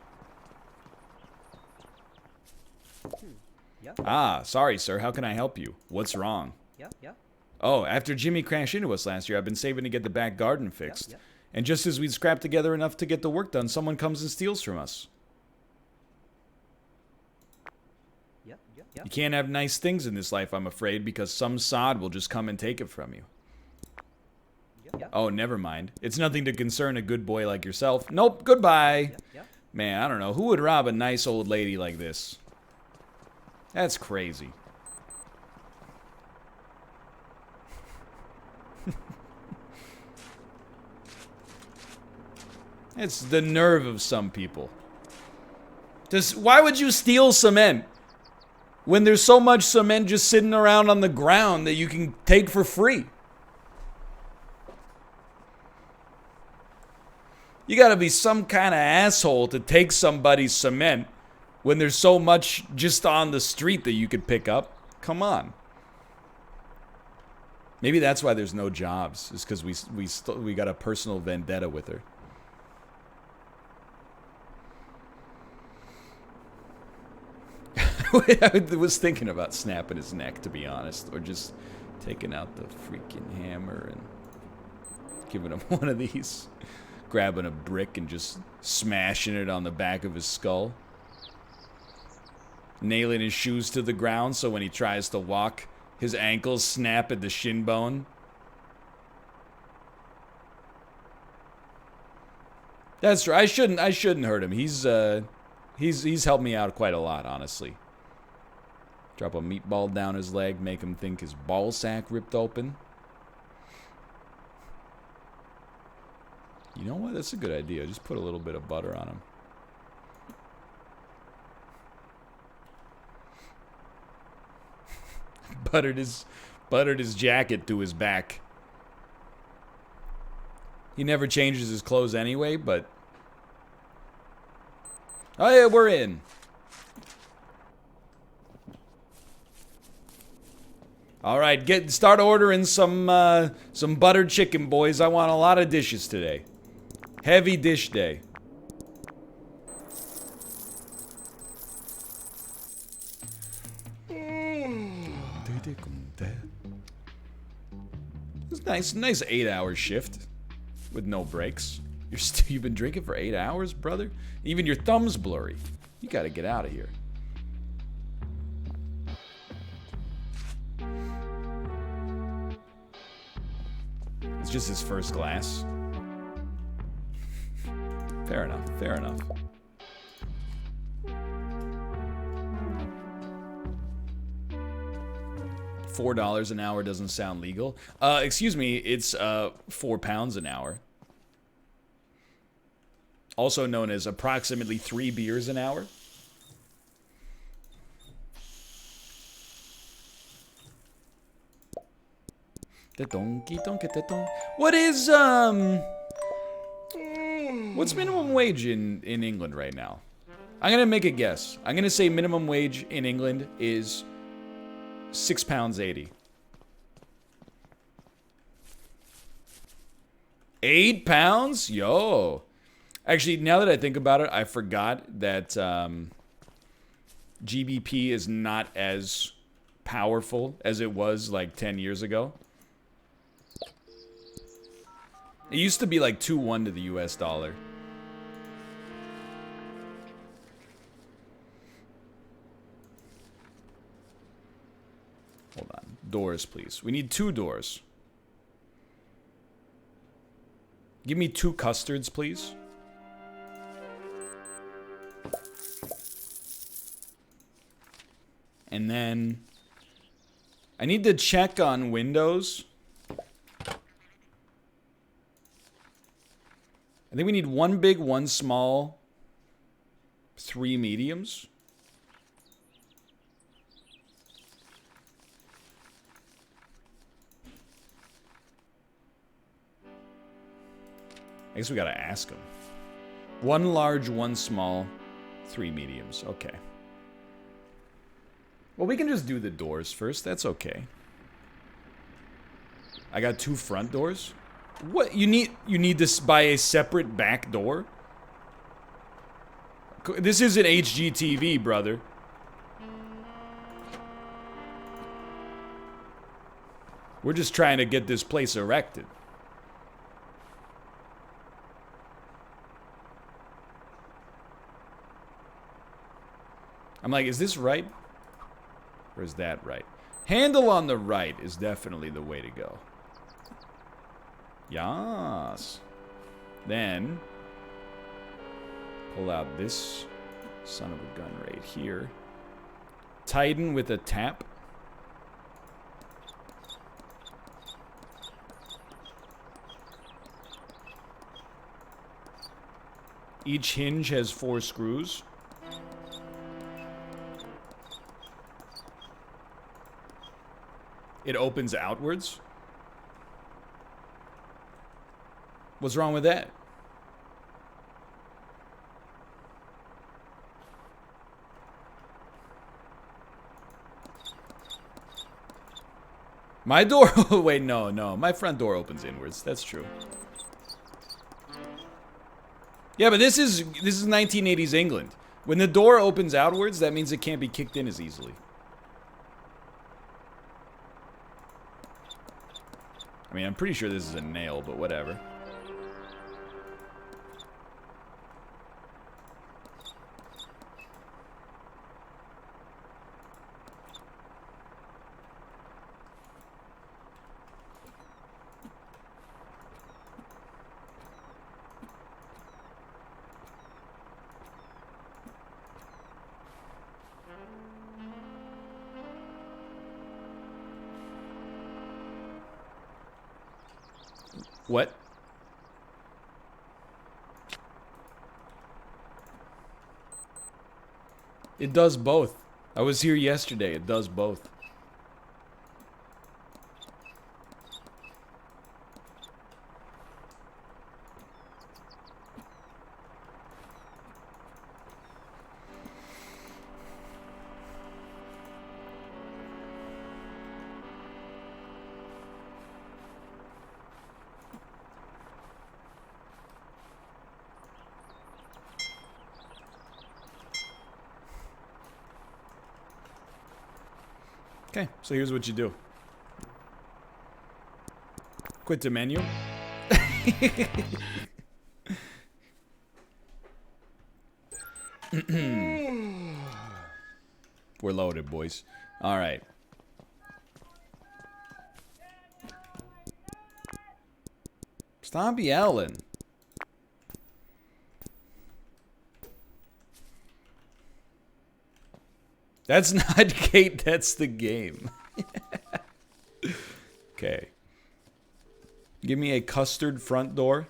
Yeah. Ah, sorry, sir. How can I help you? What's wrong? Yeah. Oh, after Jimmy crashed into us last year, I've been saving to get the back garden fixed. Yeah. And just as we'd scrapped together enough to get the work done, someone comes and steals from us. Yeah. You can't have nice things in this life, I'm afraid, because some sod will just come and take it from you. Yeah. Oh, never mind. It's nothing to concern a good boy like yourself. Nope, goodbye. Yeah. Man, I don't know. Who would rob a nice old lady like this? That's crazy. It's the nerve of some people. Why would you steal cement when there's so much cement just sitting around on the ground that you can take for free? You gotta be some kind of asshole to take somebody's cement when there's so much just on the street that you could pick up. Come on. Maybe that's why there's no jobs. Is because we got a personal vendetta with her. I was thinking about snapping his neck, to be honest, or just taking out the freaking hammer and giving him one of these. Grabbing a brick and just smashing it on the back of his skull. Nailing his shoes to the ground so when he tries to walk, his ankles snap at the shin bone. That's right. I shouldn't hurt him. He's helped me out quite a lot, honestly. Drop a meatball down his leg, make him think his ball sack ripped open. You know what? That's a good idea. Just put a little bit of butter on him. Buttered his jacket to his back. He never changes his clothes anyway, but... Oh yeah, we're in. All right, start ordering some buttered chicken, boys. I want a lot of dishes today. Heavy dish day. It's nice 8-hour shift with no breaks. You've been drinking for 8 hours, brother? Even your thumb's blurry. You gotta get out of here. It's just his first glass. Fair enough, fair enough. $4 an hour doesn't sound legal. Excuse me, it's £4 an hour. Also known as approximately 3 beers an hour. What is what's minimum wage in England right now? I'm gonna make a guess. I'm gonna say minimum wage in England is £6.80. £8? Yo. Actually, now that I think about it, I forgot that GBP is not as powerful as it was like 10 years ago. It used to be like 2-1 to the US dollar. Hold on. Doors, please. We need 2 doors. Give me 2 custards, please. And then I need to check on windows. I think we need 1 big, 1 small, 3 mediums. I guess we gotta ask him. 1 large, 1 small, 3 mediums. Okay. Well, we can just do the doors first. That's okay. I got 2 front doors. What? You need to buy a separate back door? This isn't HGTV, brother. We're just trying to get this place erected. I'm like, is this right? Or is that right? Handle on the right is definitely the way to go. Yas. Then, pull out this son of a gun right here. Tighten with a tap. Each hinge has 4 screws. It opens outwards. What's wrong with that? My door? Wait, no. My front door opens inwards. That's true. Yeah, but this is 1980s England. When the door opens outwards, that means it can't be kicked in as easily. I mean, I'm pretty sure this is a nail, but whatever. What? It does both. I was here yesterday. It does both. Okay, so here's what you do. Quit the menu. We're loaded, boys. All right. Stop yelling. That's not Kate, that's the game. Okay. Give me a custard front door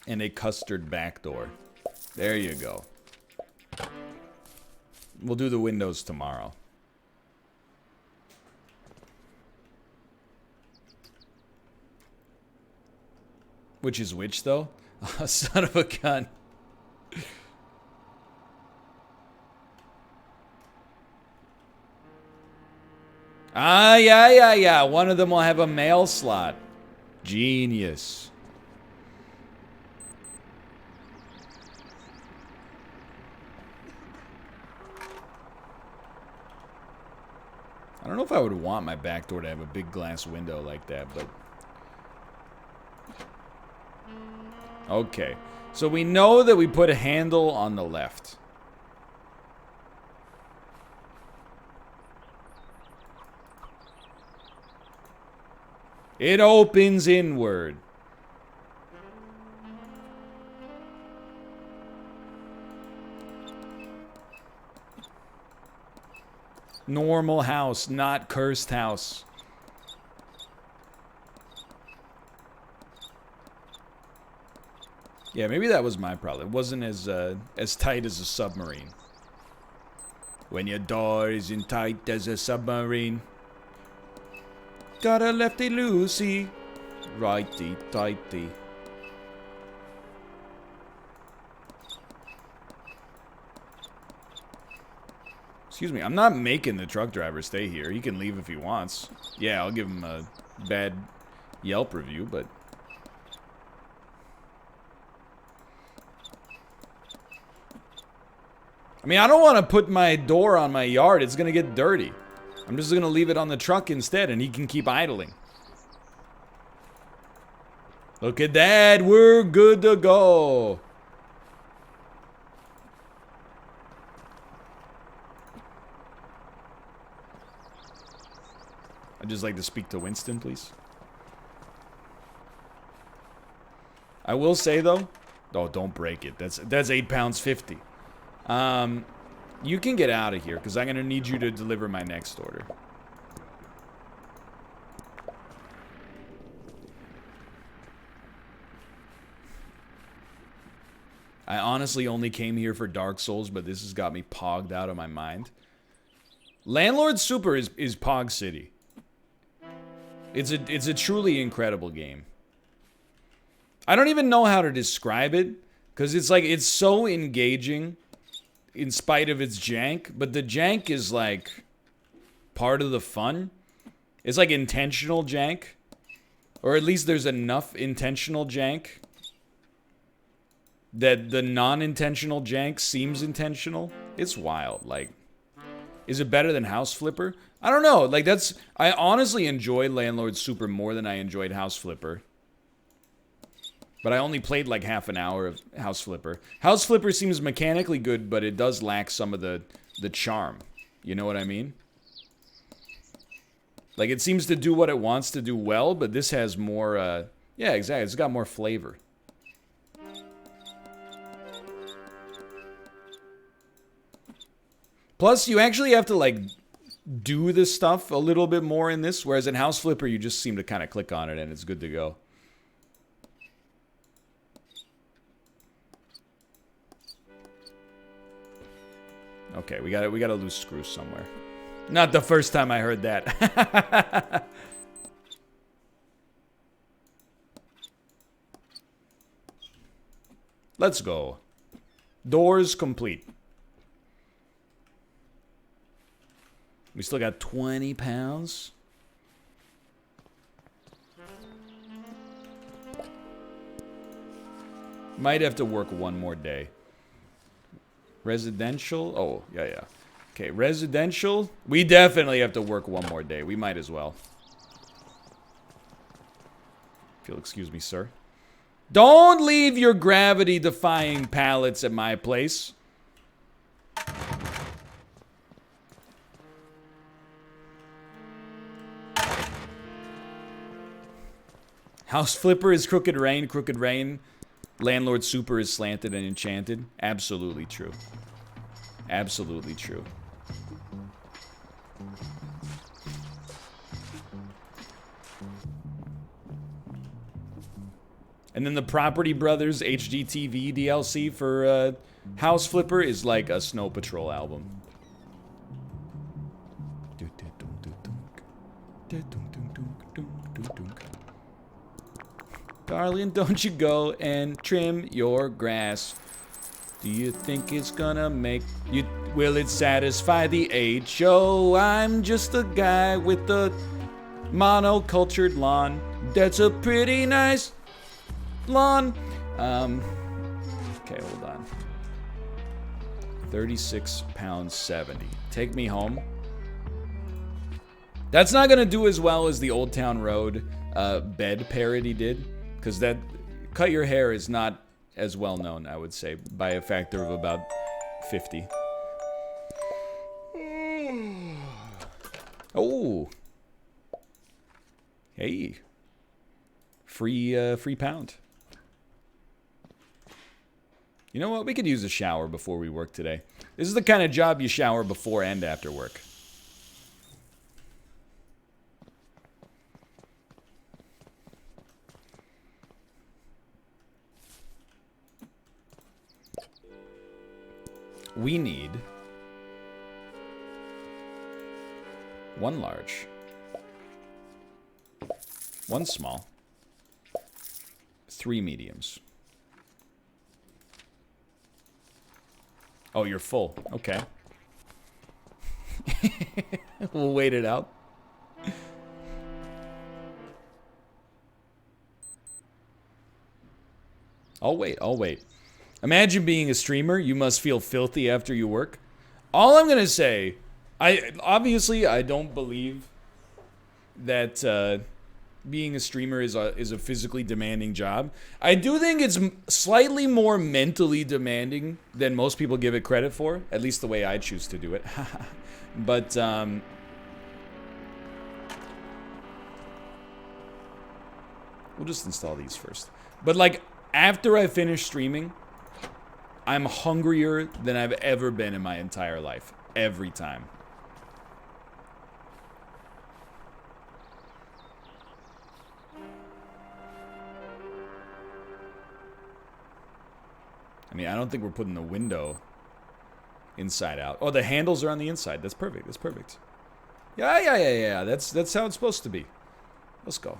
and a custard back door. There you go. We'll do the windows tomorrow. Which is which, though? Son of a gun. Ah, yeah. One of them will have a mail slot. Genius. I don't know if I would want my back door to have a big glass window like that, but... Okay. So we know that we put a handle on the left. It opens inward. Normal house, not cursed house. Yeah, maybe that was my problem. It wasn't as tight as a submarine. When your door isn't tight as a submarine. Got a lefty loosey, righty tighty. Excuse me, I'm not making the truck driver stay here. He can leave if he wants. Yeah, I'll give him a bad Yelp review, but... I mean, I don't want to put my door on my yard. It's going to get dirty. I'm just going to leave it on the truck instead, and he can keep idling. Look at that. We're good to go. I'd just like to speak to Winston, please. I will say, though... Oh, don't break it. That's £8.50. You can get out of here, because I'm going to need you to deliver my next order. I honestly only came here for Dark Souls, but this has got me pogged out of my mind. Landlord Super is Pog City. It's a truly incredible game. I don't even know how to describe it, because it's like, it's so engaging in spite of its jank, but the jank is like part of the fun. It's like intentional jank, or at least there's enough intentional jank that the non-intentional jank seems intentional. It's wild. Like, is it better than House Flipper? I don't know. Like, I honestly enjoy Landlord Super more than I enjoyed House Flipper. But I only played like half an hour of House Flipper. House Flipper seems mechanically good, but it does lack some of the charm. You know what I mean? Like, it seems to do what it wants to do well, but this has more, yeah, exactly. It's got more flavor. Plus, you actually have to, like, do this stuff a little bit more in this, whereas in House Flipper, you just seem to kind of click on it and it's good to go. Okay, we gotta loose screws somewhere. Not the first time I heard that. Let's go. Doors complete. We still got 20 pounds. Might have to work one more day. Residential? Oh, yeah. Okay, residential. We definitely have to work one more day. We might as well. If you'll excuse me, sir. Don't leave your gravity-defying pallets at my place. House Flipper is Crooked Rain. Crooked Rain. Landlord Super is Slanted and Enchanted. Absolutely true. Absolutely true. And then the Property Brothers HGTV DLC for House Flipper is like a Snow Patrol album. Darling, don't you go and trim your grass. Do you think it's gonna make you... Will it satisfy the HO? I'm just a guy with a monocultured lawn. That's a pretty nice lawn. Okay, hold on. 36 pounds 70. Take me home. That's not gonna do as well as the Old Town Road bed parody did. Because that Cut Your Hair is not as well known, I would say, by a factor of about 50. Oh. Hey. Free pound. You know what? We could use a shower before we work today. This is the kind of job you shower before and after work. We need 1 large, 1 small, 3 mediums. Oh, you're full. Okay. We'll wait it out. I'll wait, I'll wait. Imagine being a streamer. You must feel filthy after you work. All I'm gonna say, obviously I don't believe that being a streamer is a physically demanding job. I do think it's slightly more mentally demanding than most people give it credit for. At least the way I choose to do it. But we'll just install these first. But like after I finish streaming, I'm hungrier than I've ever been in my entire life. Every time. I mean, I don't think we're putting the window inside out. Oh, the handles are on the inside. That's perfect. That's perfect. Yeah. That's how it's supposed to be. Let's go.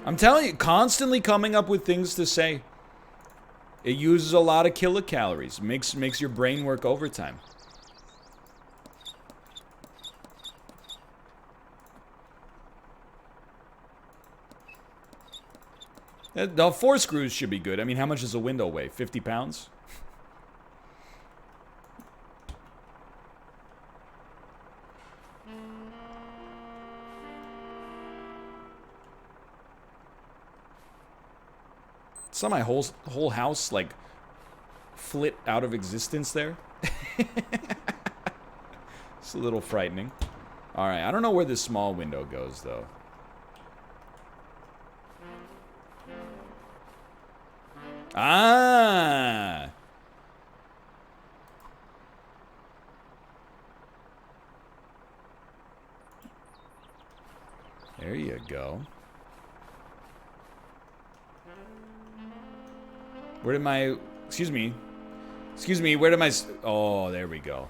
I'm telling you, constantly coming up with things to say. It uses a lot of kilocalories. Makes your brain work overtime. The 4 screws should be good. I mean, how much does a window weigh? 50 pounds? Saw my whole house, like, flit out of existence there. It's a little frightening. Alright, I don't know where this small window goes, though. Ah! There you go. Where did my... Excuse me. Excuse me, where did my... Oh, there we go.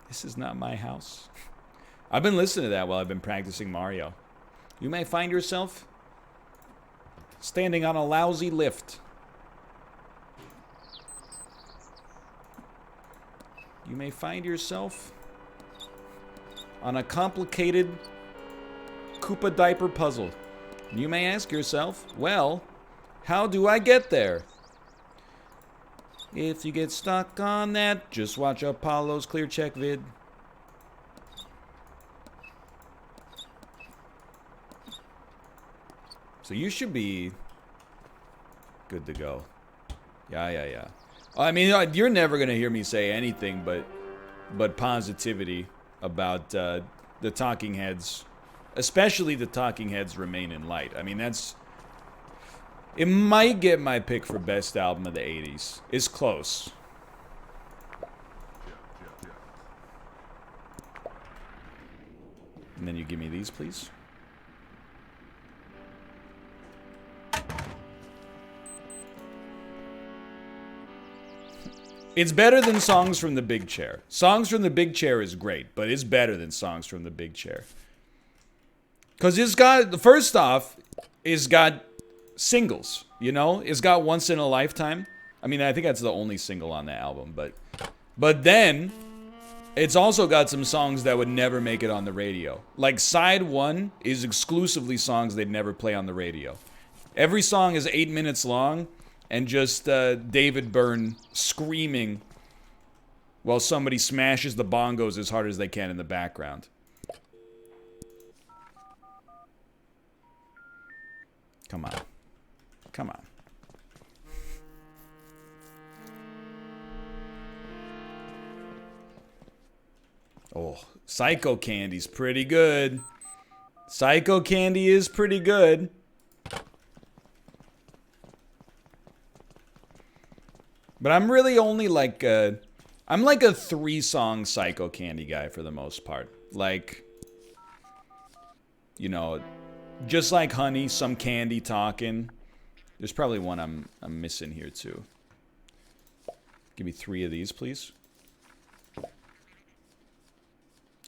This is not my house. I've been listening to that while I've been practicing Mario. You may find yourself standing on a lousy lift. You may find yourself on a complicated Koopa diaper puzzle. You may ask yourself, well, how do I get there? If you get stuck on that, just watch Apollo's clear check vid. So you should be good to go. Yeah. I mean, you're never gonna hear me say anything but positivity about the Talking Heads, especially the Talking Heads Remain in Light. I mean, that's... It might get my pick for best album of the 80s. It's close. And then you give me these, please. It's better than Songs from the Big Chair. Songs from the Big Chair is great, but it's better than Songs from the Big Chair. Because it's got, first off, it's got singles, you know? It's got Once in a Lifetime. I mean, I think that's the only single on the album, but then it's also got some songs that would never make it on the radio. Like side 1 is exclusively songs they'd never play on the radio. Every song is 8 minutes long and just David Byrne screaming while somebody smashes the bongos as hard as they can in the background. Come on. Come on. Oh, Psycho Candy's pretty good. Psycho Candy is pretty good. But I'm really only like I'm like a 3-song Psycho Candy guy for the most part. Like, you know, Just Like Honey, Some Candy Talking. There's probably one I'm missing here too. Give me 3 of these, please.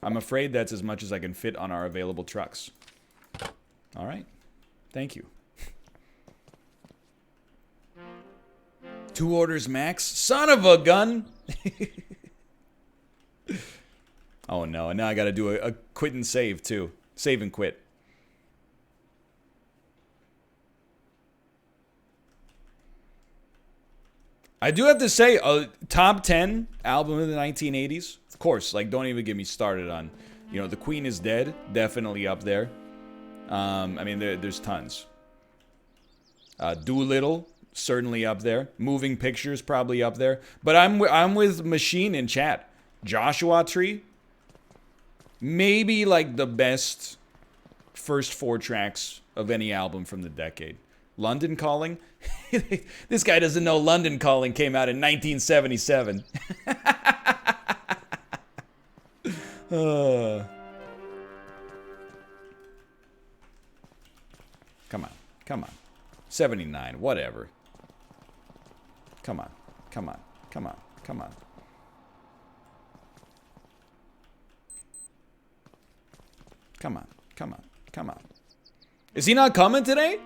I'm afraid that's as much as I can fit on our available trucks. All right. Thank you. 2 orders max? Son of a gun! Oh no, and now I gotta do a quit and save too. Save and quit. I do have to say, top 10 album of the 1980s. Of course, like, don't even get me started on, you know, The Queen is Dead. Definitely up there. I mean, there's tons. Doolittle, certainly up there. Moving Pictures, probably up there. But I'm with Machine in chat. Joshua Tree, maybe like the best first 4 tracks of any album from the decade. London Calling? This guy doesn't know London Calling came out in 1977. Come on. Come on. 79. Whatever. Come on. Come on. Come on. Come on. Come on. Come on. Come on. Is he not coming today?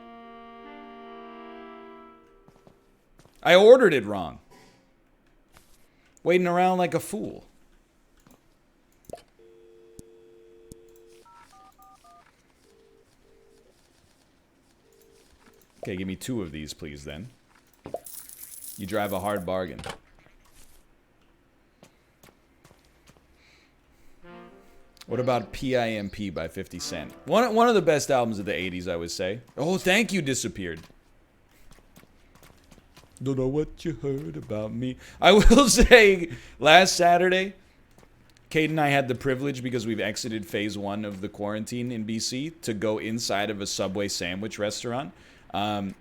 I ordered it wrong. Waiting around like a fool. Okay, give me 2 of these, please, then. You drive a hard bargain. What about PIMP by 50 Cent? One of the best albums of the 80s, I would say. Oh, thank you, Disappeared. Don't know what you heard about me. I will say, last Saturday, Kate and I had the privilege, because we've exited phase 1 of the quarantine in BC, to go inside of a Subway sandwich restaurant. And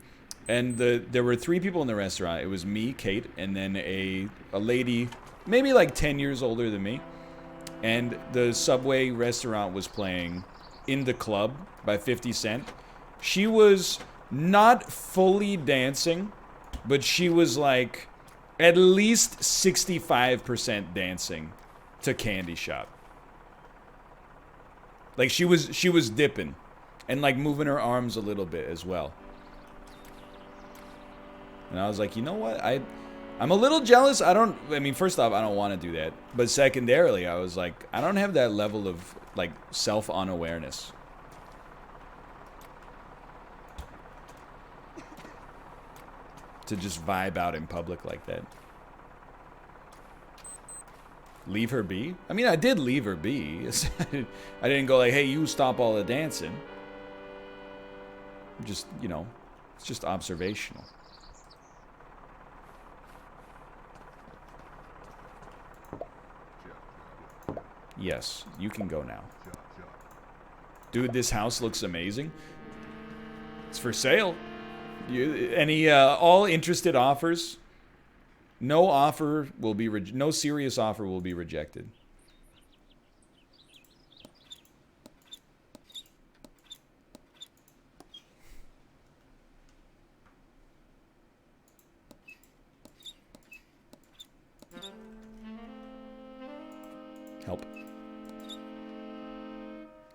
there were 3 people in the restaurant. It was me, Kate, and then a lady, maybe like 10 years older than me. And the Subway restaurant was playing In the Club by 50 Cent. She was not fully dancing, but she was like at least 65% dancing to Candy Shop. Like she was dipping and like moving her arms a little bit as well. And I was like, you know what? I'm a little jealous. I mean, first off, I don't want to do that. But secondarily, I was like, I don't have that level of like self-unawareness. To just vibe out in public like that. Leave her be? I mean, I did leave her be. I didn't go like, hey, you stop all the dancing. Just, you know, it's just observational. Yes, you can go now. Dude, this house looks amazing. It's for sale. All interested offers? No offer will be no serious offer will be rejected. Help.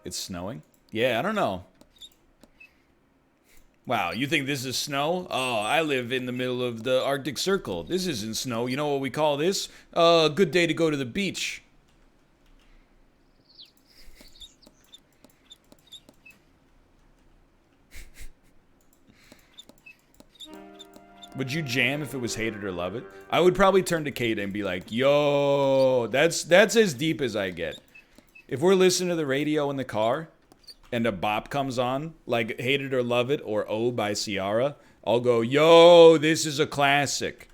It's snowing? Yeah, I don't know. Wow, you think this is snow? Oh, I live in the middle of the Arctic Circle. This isn't snow. You know what we call this? Good day to go to the beach. Would you jam if it was Hate It or Love It? I would probably turn to Kate and be like, yo, that's as deep as I get. If we're listening to the radio in the car and a bop comes on, like Hate It or Love It or Oh by Ciara, I'll go, yo, this is a classic.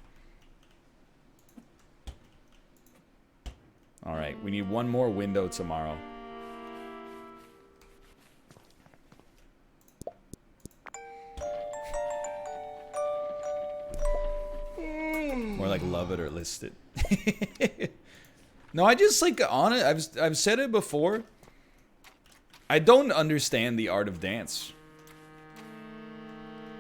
All right, we need one more window tomorrow. More like Love It or List It. No, I just like on it. I've said it before. I don't understand the art of dance.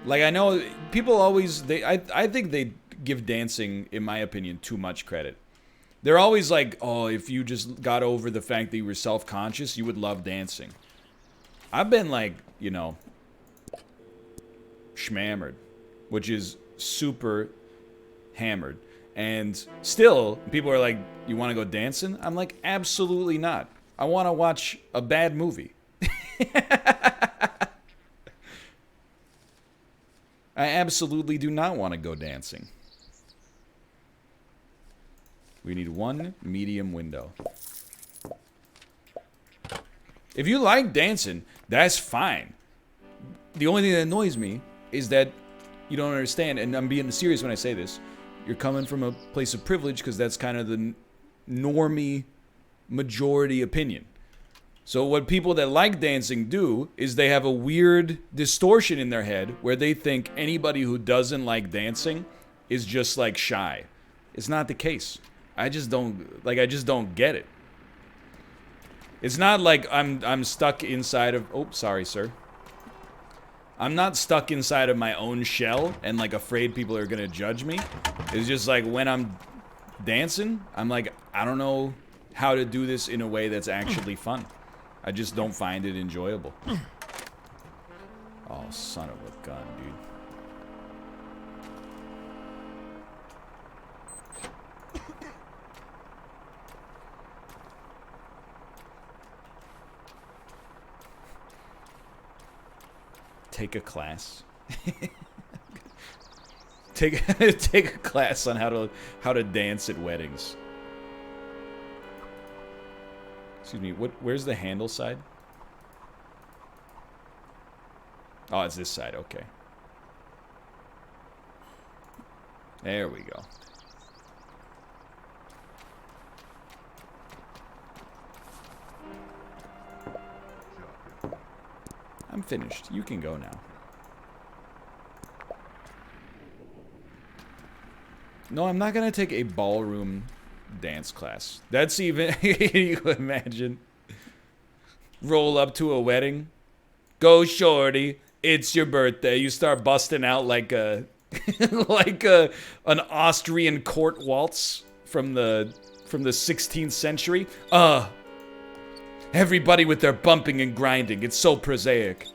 Like I know people always I think they give dancing, in my opinion, too much credit. They're always like, oh, if you just got over the fact that you were self-conscious, you would love dancing. I've been like, you know, schmammered, which is super hammered. And still, people are like, you want to go dancing? I'm like, absolutely not. I want to watch a bad movie. I absolutely do not want to go dancing. We need one medium window. If you like dancing, that's fine. The only thing that annoys me is that you don't understand, and I'm being serious when I say this, you're coming from a place of privilege because that's kind of the normie majority opinion. So what people that like dancing do is they have a weird distortion in their head where they think anybody who doesn't like dancing is just like shy. It's not the case. I just don't get it. It's not like I'm stuck inside of, oh, sorry, sir. I'm not stuck inside of my own shell and like afraid people are gonna judge me. It's just like when I'm dancing, I'm like, I don't know how to do this in a way that's actually fun. I just don't find it enjoyable. Oh, son of a gun, dude. Take a class. take a class on how to dance at weddings. Excuse me, where's the handle side? Oh, it's this side, okay. There we go. I'm finished. You can go now. No, I'm not gonna take a ballroom dance class. That's even... you imagine? Roll up to a wedding. Go, shorty. It's your birthday. You start busting out like a... an Austrian court waltz from the 16th century. Everybody with their bumping and grinding. It's so prosaic.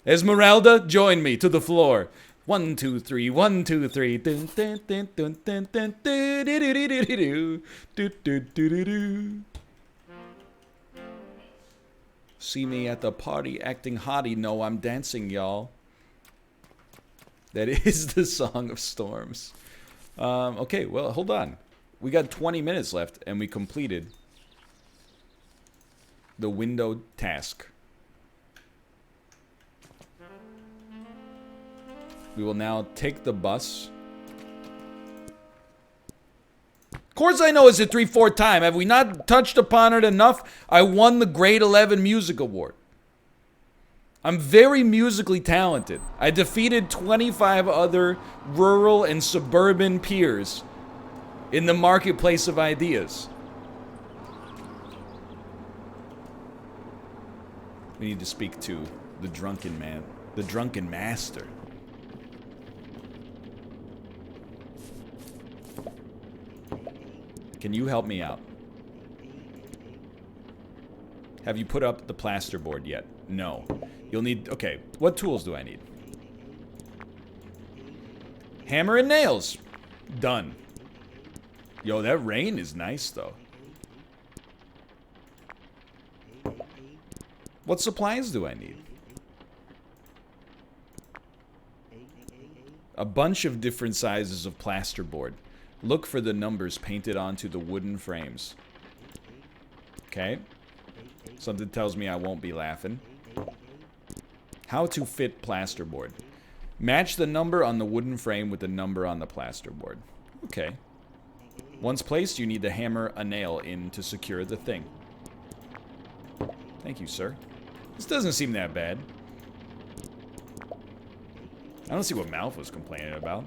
Esmeralda, join me to the floor. 1, 2, 3, 1, 2, 3. Dun, dun, dun, dun, dun, dun, dun, do, do, do, do, do, do, do, do, do. See me at the party acting hottie. No, I'm dancing, y'all. That is the Song of Storms. Okay, well, hold on. We got 20 minutes left, and we completed the window task. We will now take the bus. Of course I know it's a 3/4 time. Have we not touched upon it enough? I won the grade 11 music award. I'm very musically talented. I defeated 25 other rural and suburban peers in the marketplace of ideas. We need to speak to the drunken man, the drunken master. Can you help me out? Have you put up the plasterboard yet? No. You'll need... Okay, what tools do I need? Hammer and nails. Done. Yo, that rain is nice, though. What supplies do I need? A bunch of different sizes of plasterboard. Look for the numbers painted onto the wooden frames. Okay. Something tells me I won't be laughing. How to fit plasterboard. Match the number on the wooden frame with the number on the plasterboard. Okay. Once placed, you need to hammer a nail in to secure the thing. Thank you, sir. This doesn't seem that bad. I don't see what Malf was complaining about.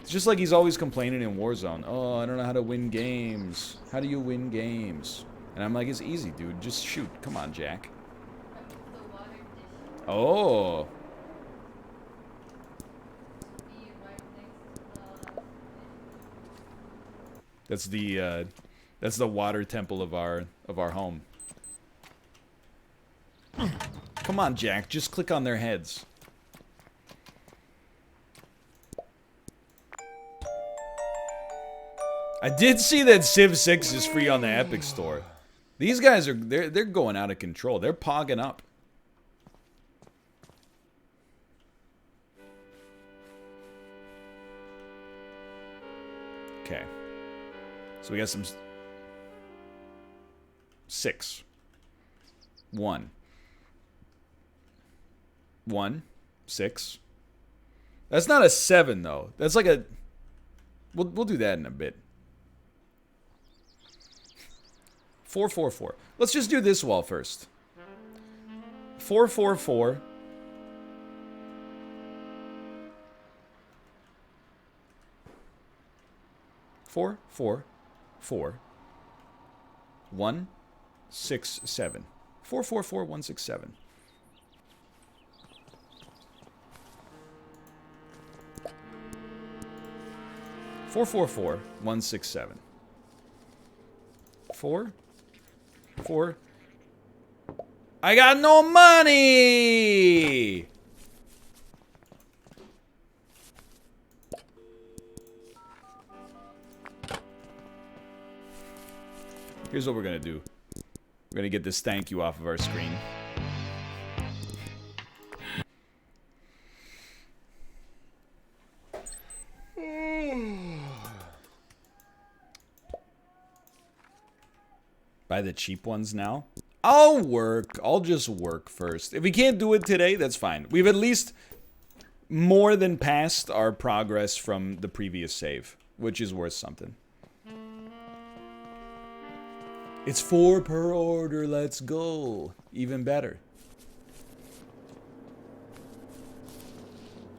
It's just like he's always complaining in Warzone. Oh, I don't know how to win games. How do you win games? And I'm like, it's easy, dude. Just shoot. Come on, Jack. Oh. That's the water temple of our home. Come on, Jack. Just click on their heads. I did see that Civ 6 is free on the Epic Store. These guys are they're going out of control. They're pogging up. Okay. So we got some 6. 1. 1. 6. That's not a 7 though. That's like a we'll do that in a bit. 4, 4, 4. Let's just do this wall first. 4, 4, 4. 4, 4, 4. 1, 6, 7. 4, 4, 4, 1, 6, 7. Four, 4, 4, 1, 6, 7. 4, 4. I got no money! Here's what we're gonna do. We're gonna get this thank you off of our screen. Buy the cheap ones now? I'll work. I'll just work first. If we can't do it today, that's fine. We've at least more than passed our progress from the previous save, which is worth something. It's 4 per order. Let's go. Even better.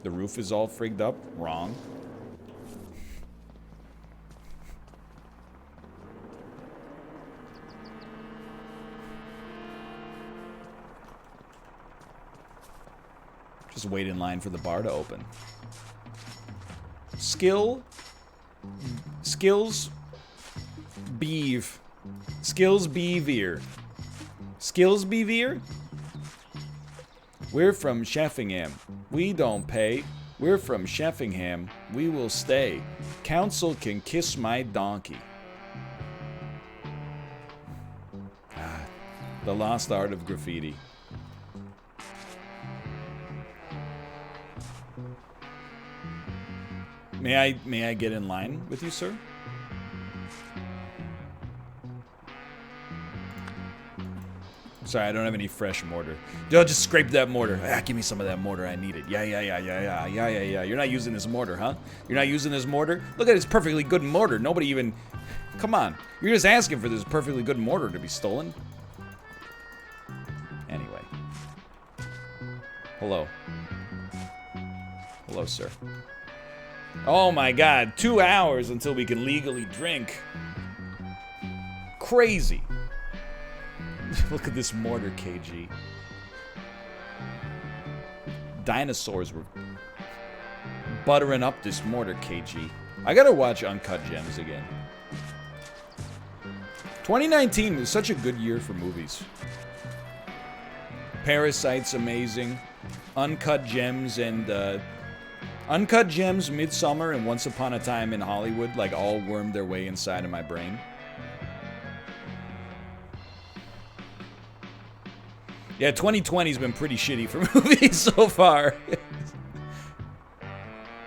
The roof is all frigged up. Wrong. Just wait in line for the bar to open. Skills, beeve. Skills beavier. Skills beavier? We're from Sheffingham. We don't pay. We're from Sheffingham. We will stay. Council can kiss my donkey. Ah, the lost art of graffiti. May I get in line with you, sir? Sorry, I don't have any fresh mortar. Yo, just scrape that mortar. Ah, give me some of that mortar. I need it. Yeah. You're not using this mortar, huh? You're not using this mortar? Look at this perfectly good mortar. Nobody even... Come on. You're just asking for this perfectly good mortar to be stolen. Anyway. Hello. Hello, sir. Oh my god, 2 hours until we can legally drink. Crazy. Look at this mortar, KG. Dinosaurs were buttering up this mortar, KG. I gotta watch Uncut Gems again. 2019 was such a good year for movies. Parasite's amazing. Uncut Gems and Uncut Gems, Midsummer, and Once Upon a Time in Hollywood, like, all wormed their way inside of my brain. Yeah, 2020's been pretty shitty for movies so far.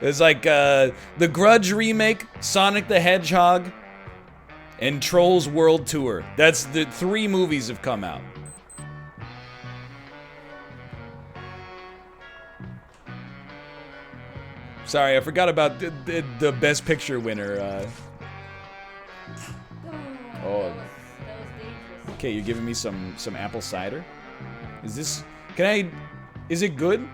It's like, The Grudge remake, Sonic the Hedgehog, and Trolls World Tour. That's the 3 movies have come out. Sorry, I forgot about the Best Picture winner. That was dangerous. Okay, you're giving me some apple cider? Is this... Is it good?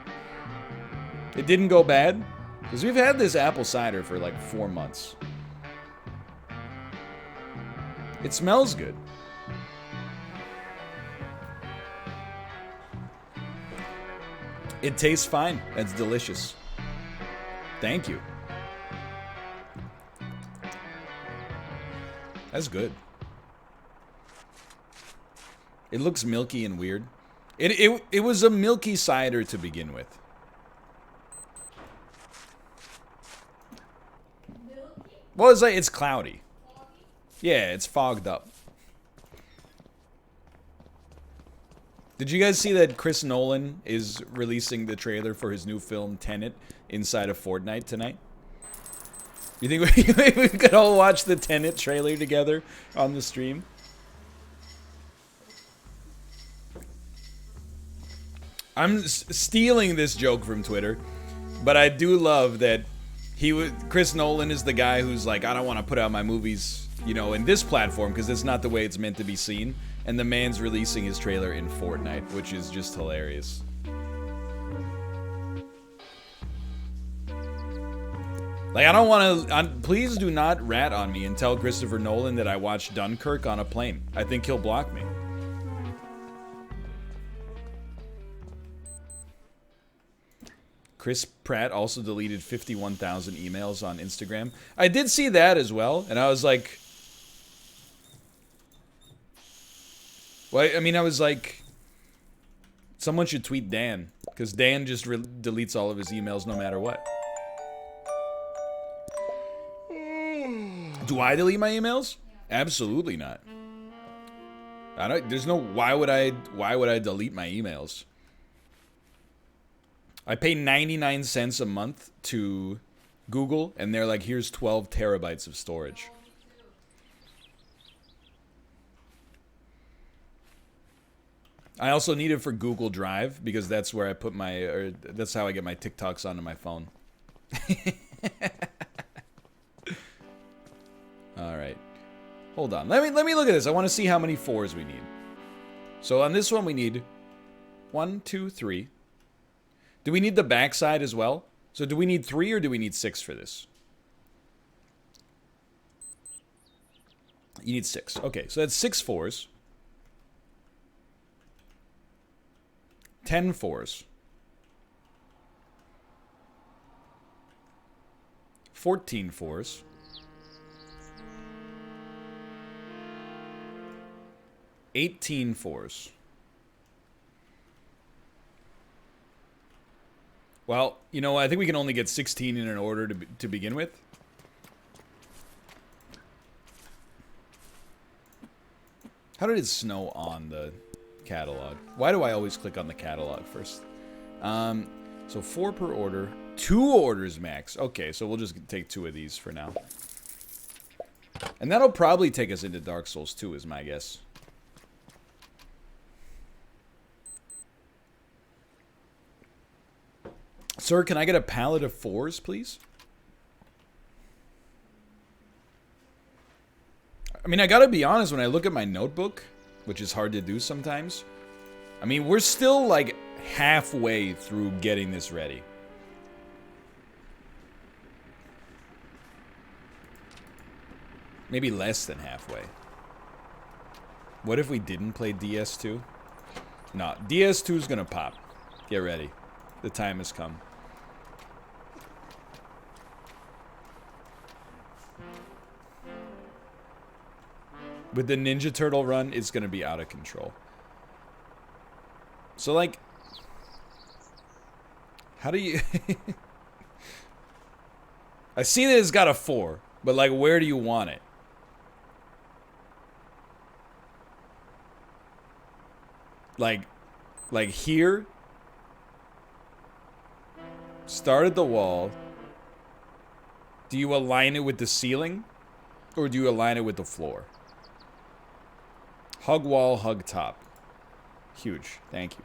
It didn't go bad? Because we've had this apple cider for like 4 months. It smells good. It tastes fine. That's delicious. Thank you. That's good. It looks milky and weird. It was a milky cider to begin with. Milky? Well, it's like, it's cloudy. Oh, Yeah, it's fogged up. Did you guys see that Chris Nolan is releasing the trailer for his new film Tenet inside of Fortnite tonight? You think we could all watch the Tenet trailer together on the stream? I'm stealing this joke from Twitter, but I do love that Chris Nolan is the guy who's like, I don't want to put out my movies, you know, in this platform because it's not the way it's meant to be seen. And the man's releasing his trailer in Fortnite, which is just hilarious. Like, I don't want to... Please do not rat on me and tell Christopher Nolan that I watched Dunkirk on a plane. I think he'll block me. Chris Pratt also deleted 51,000 emails on Instagram. I did see that as well, and I was like... Well, I mean, I was like... Someone should tweet Dan, because Dan just deletes all of his emails no matter what. Do I delete my emails? Absolutely not. I don't. There's no. Why would I delete my emails? I pay 99 cents a month to Google, and they're like, "Here's 12 terabytes of storage." I also need it for Google Drive because that's where I put my. That's how I get my TikToks onto my phone. All right, hold on. Let me look at this. I want to see how many 4s we need. So on this one, we need 1, 2, 3. Do we need the backside as well? So do we need 3 or do we need 6 for this? You need 6. Okay, so that's 6 4s. 10 4s. 14 4s. 18 4s. Well, you know, I think we can only get 16 in an order to begin with. How did it snow on the catalog? Why do I always click on the catalog first? So 4 per order. 2 orders max. Okay, so we'll just take 2 of these for now. And that'll probably take us into Dark Souls 2 is my guess. Sir, can I get a pallet of 4s, please? I mean, I gotta be honest, when I look at my notebook, which is hard to do sometimes, I mean, we're still like halfway through getting this ready. Maybe less than halfway. What if we didn't play DS2? No, DS2 is gonna pop. Get ready. The time has come. With the Ninja Turtle run, it's gonna be out of control. So, like... How do you... I see that it's got a 4, but, like, where do you want it? Like here? Start at the wall. Do you align it with the ceiling? Or do you align it with the floor? Hug wall, hug top. Huge. Thank you.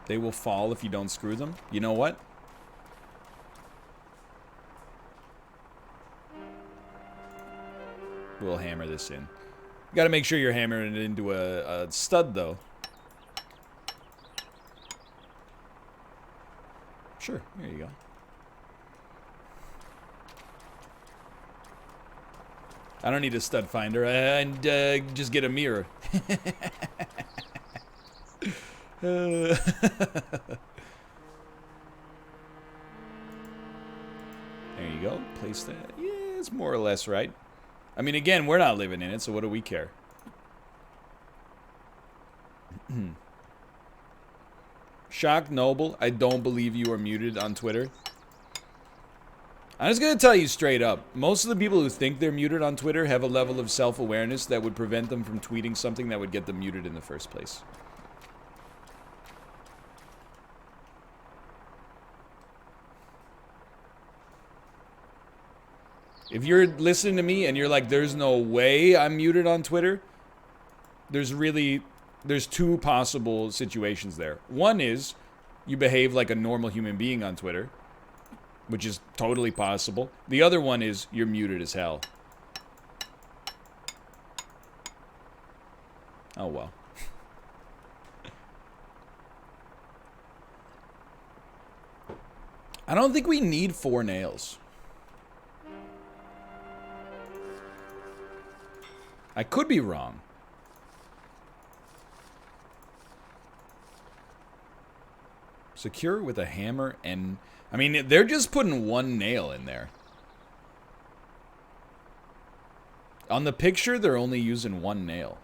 They will fall if you don't screw them. You know what? We'll hammer this in. You gotta make sure you're hammering it into a stud, though. Sure, there you go. I don't need a stud finder, and just get a mirror. There you go, place that. Yeah, it's more or less right. I mean, again, we're not living in it, so what do we care? Shock Noble, I don't believe you are muted on Twitter. I'm just going to tell you straight up. Most of the people who think they're muted on Twitter have a level of self-awareness that would prevent them from tweeting something that would get them muted in the first place. If you're listening to me and you're like, there's no way I'm muted on Twitter, there's two possible situations there. One is you behave like a normal human being on Twitter, which is totally possible. The other one is you're muted as hell. Oh, well. I don't think we need 4 nails. I could be wrong. Secure with a hammer and... I mean, they're just putting 1 nail in there. On the picture, they're only using 1 nail.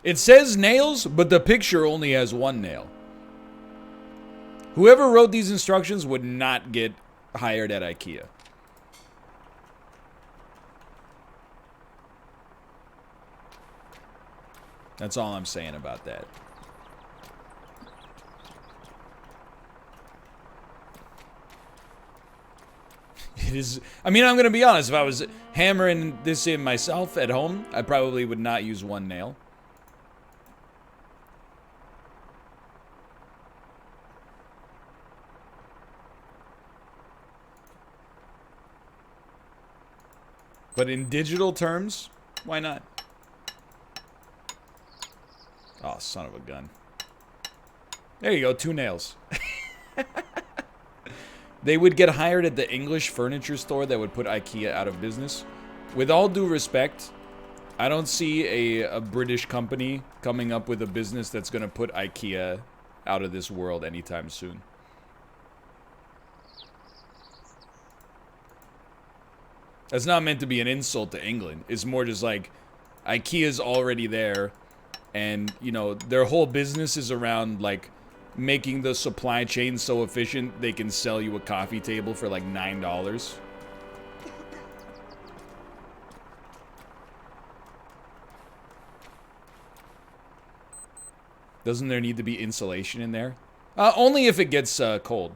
It says nails, but the picture only has 1 nail. Whoever wrote these instructions would not get hired at IKEA. That's all I'm saying about that. It is... I mean, I'm going to be honest. If I was hammering this in myself at home, I probably would not use 1 nail. But in digital terms, why not? Oh, son of a gun. There you go, 2 nails. They would get hired at the English furniture store that would put IKEA out of business. With all due respect, I don't see a British company coming up with a business that's going to put IKEA out of this world anytime soon. That's not meant to be an insult to England. It's more just like, IKEA's already there. And, you know, their whole business is around, like, making the supply chain so efficient they can sell you a coffee table for, like, $9. Doesn't there need to be insulation in there? Only if it gets cold.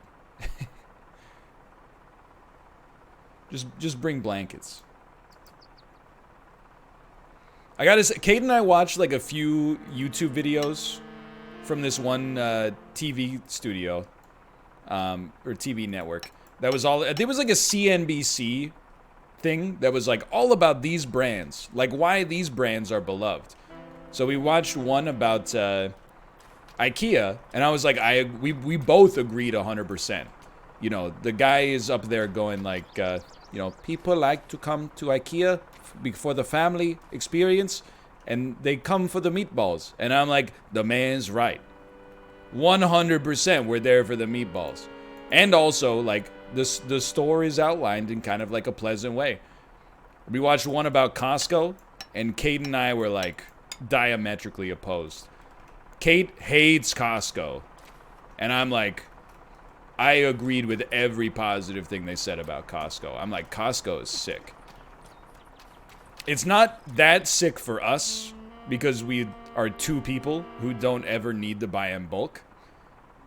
Just bring blankets. I gotta say, Kate and I watched like a few YouTube videos from this one TV studio, or TV network. That was all, it was like a CNBC thing that was like all about these brands, like why these brands are beloved. So we watched one about IKEA, and I was like, we both agreed 100%. You know, the guy is up there going like, you know, people like to come to IKEA for the family experience, and they come for the meatballs. And I'm like, the man's right. 100% we're there for the meatballs. And also, like, the store is outlined in kind of like a pleasant way. We watched one about Costco, and Kate and I were like diametrically opposed. Kate hates Costco, and I'm like, I agreed with every positive thing they said about Costco. I'm like, Costco is sick. It's not that sick for us because we are 2 people who don't ever need to buy in bulk.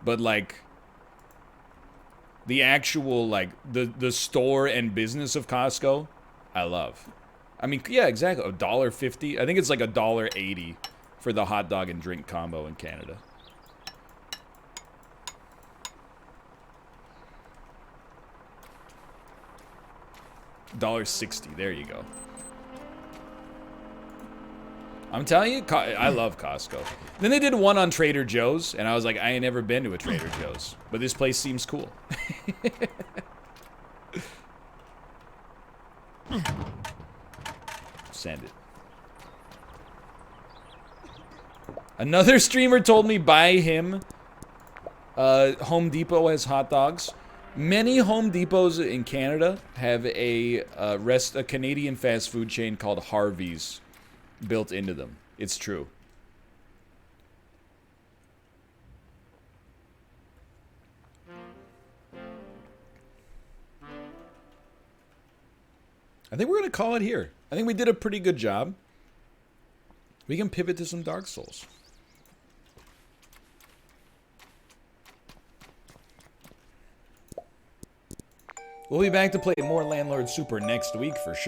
But like the actual like the store and business of Costco, I love. I mean, yeah, exactly. $1.50. I think it's like $1.80 for the hot dog and drink combo in Canada. $1.60. There you go. I'm telling you, I love Costco. Then they did one on Trader Joe's, and I was like, I ain't never been to a Trader Joe's, but this place seems cool. Send it. Another streamer told me by him, Home Depot has hot dogs. Many Home Depots in Canada have a Canadian fast food chain called Harvey's built into them. It's true. I think we're going to call it here. I think we did a pretty good job. We can pivot to some Dark Souls. We'll be back to play more Landlord Super next week for sure.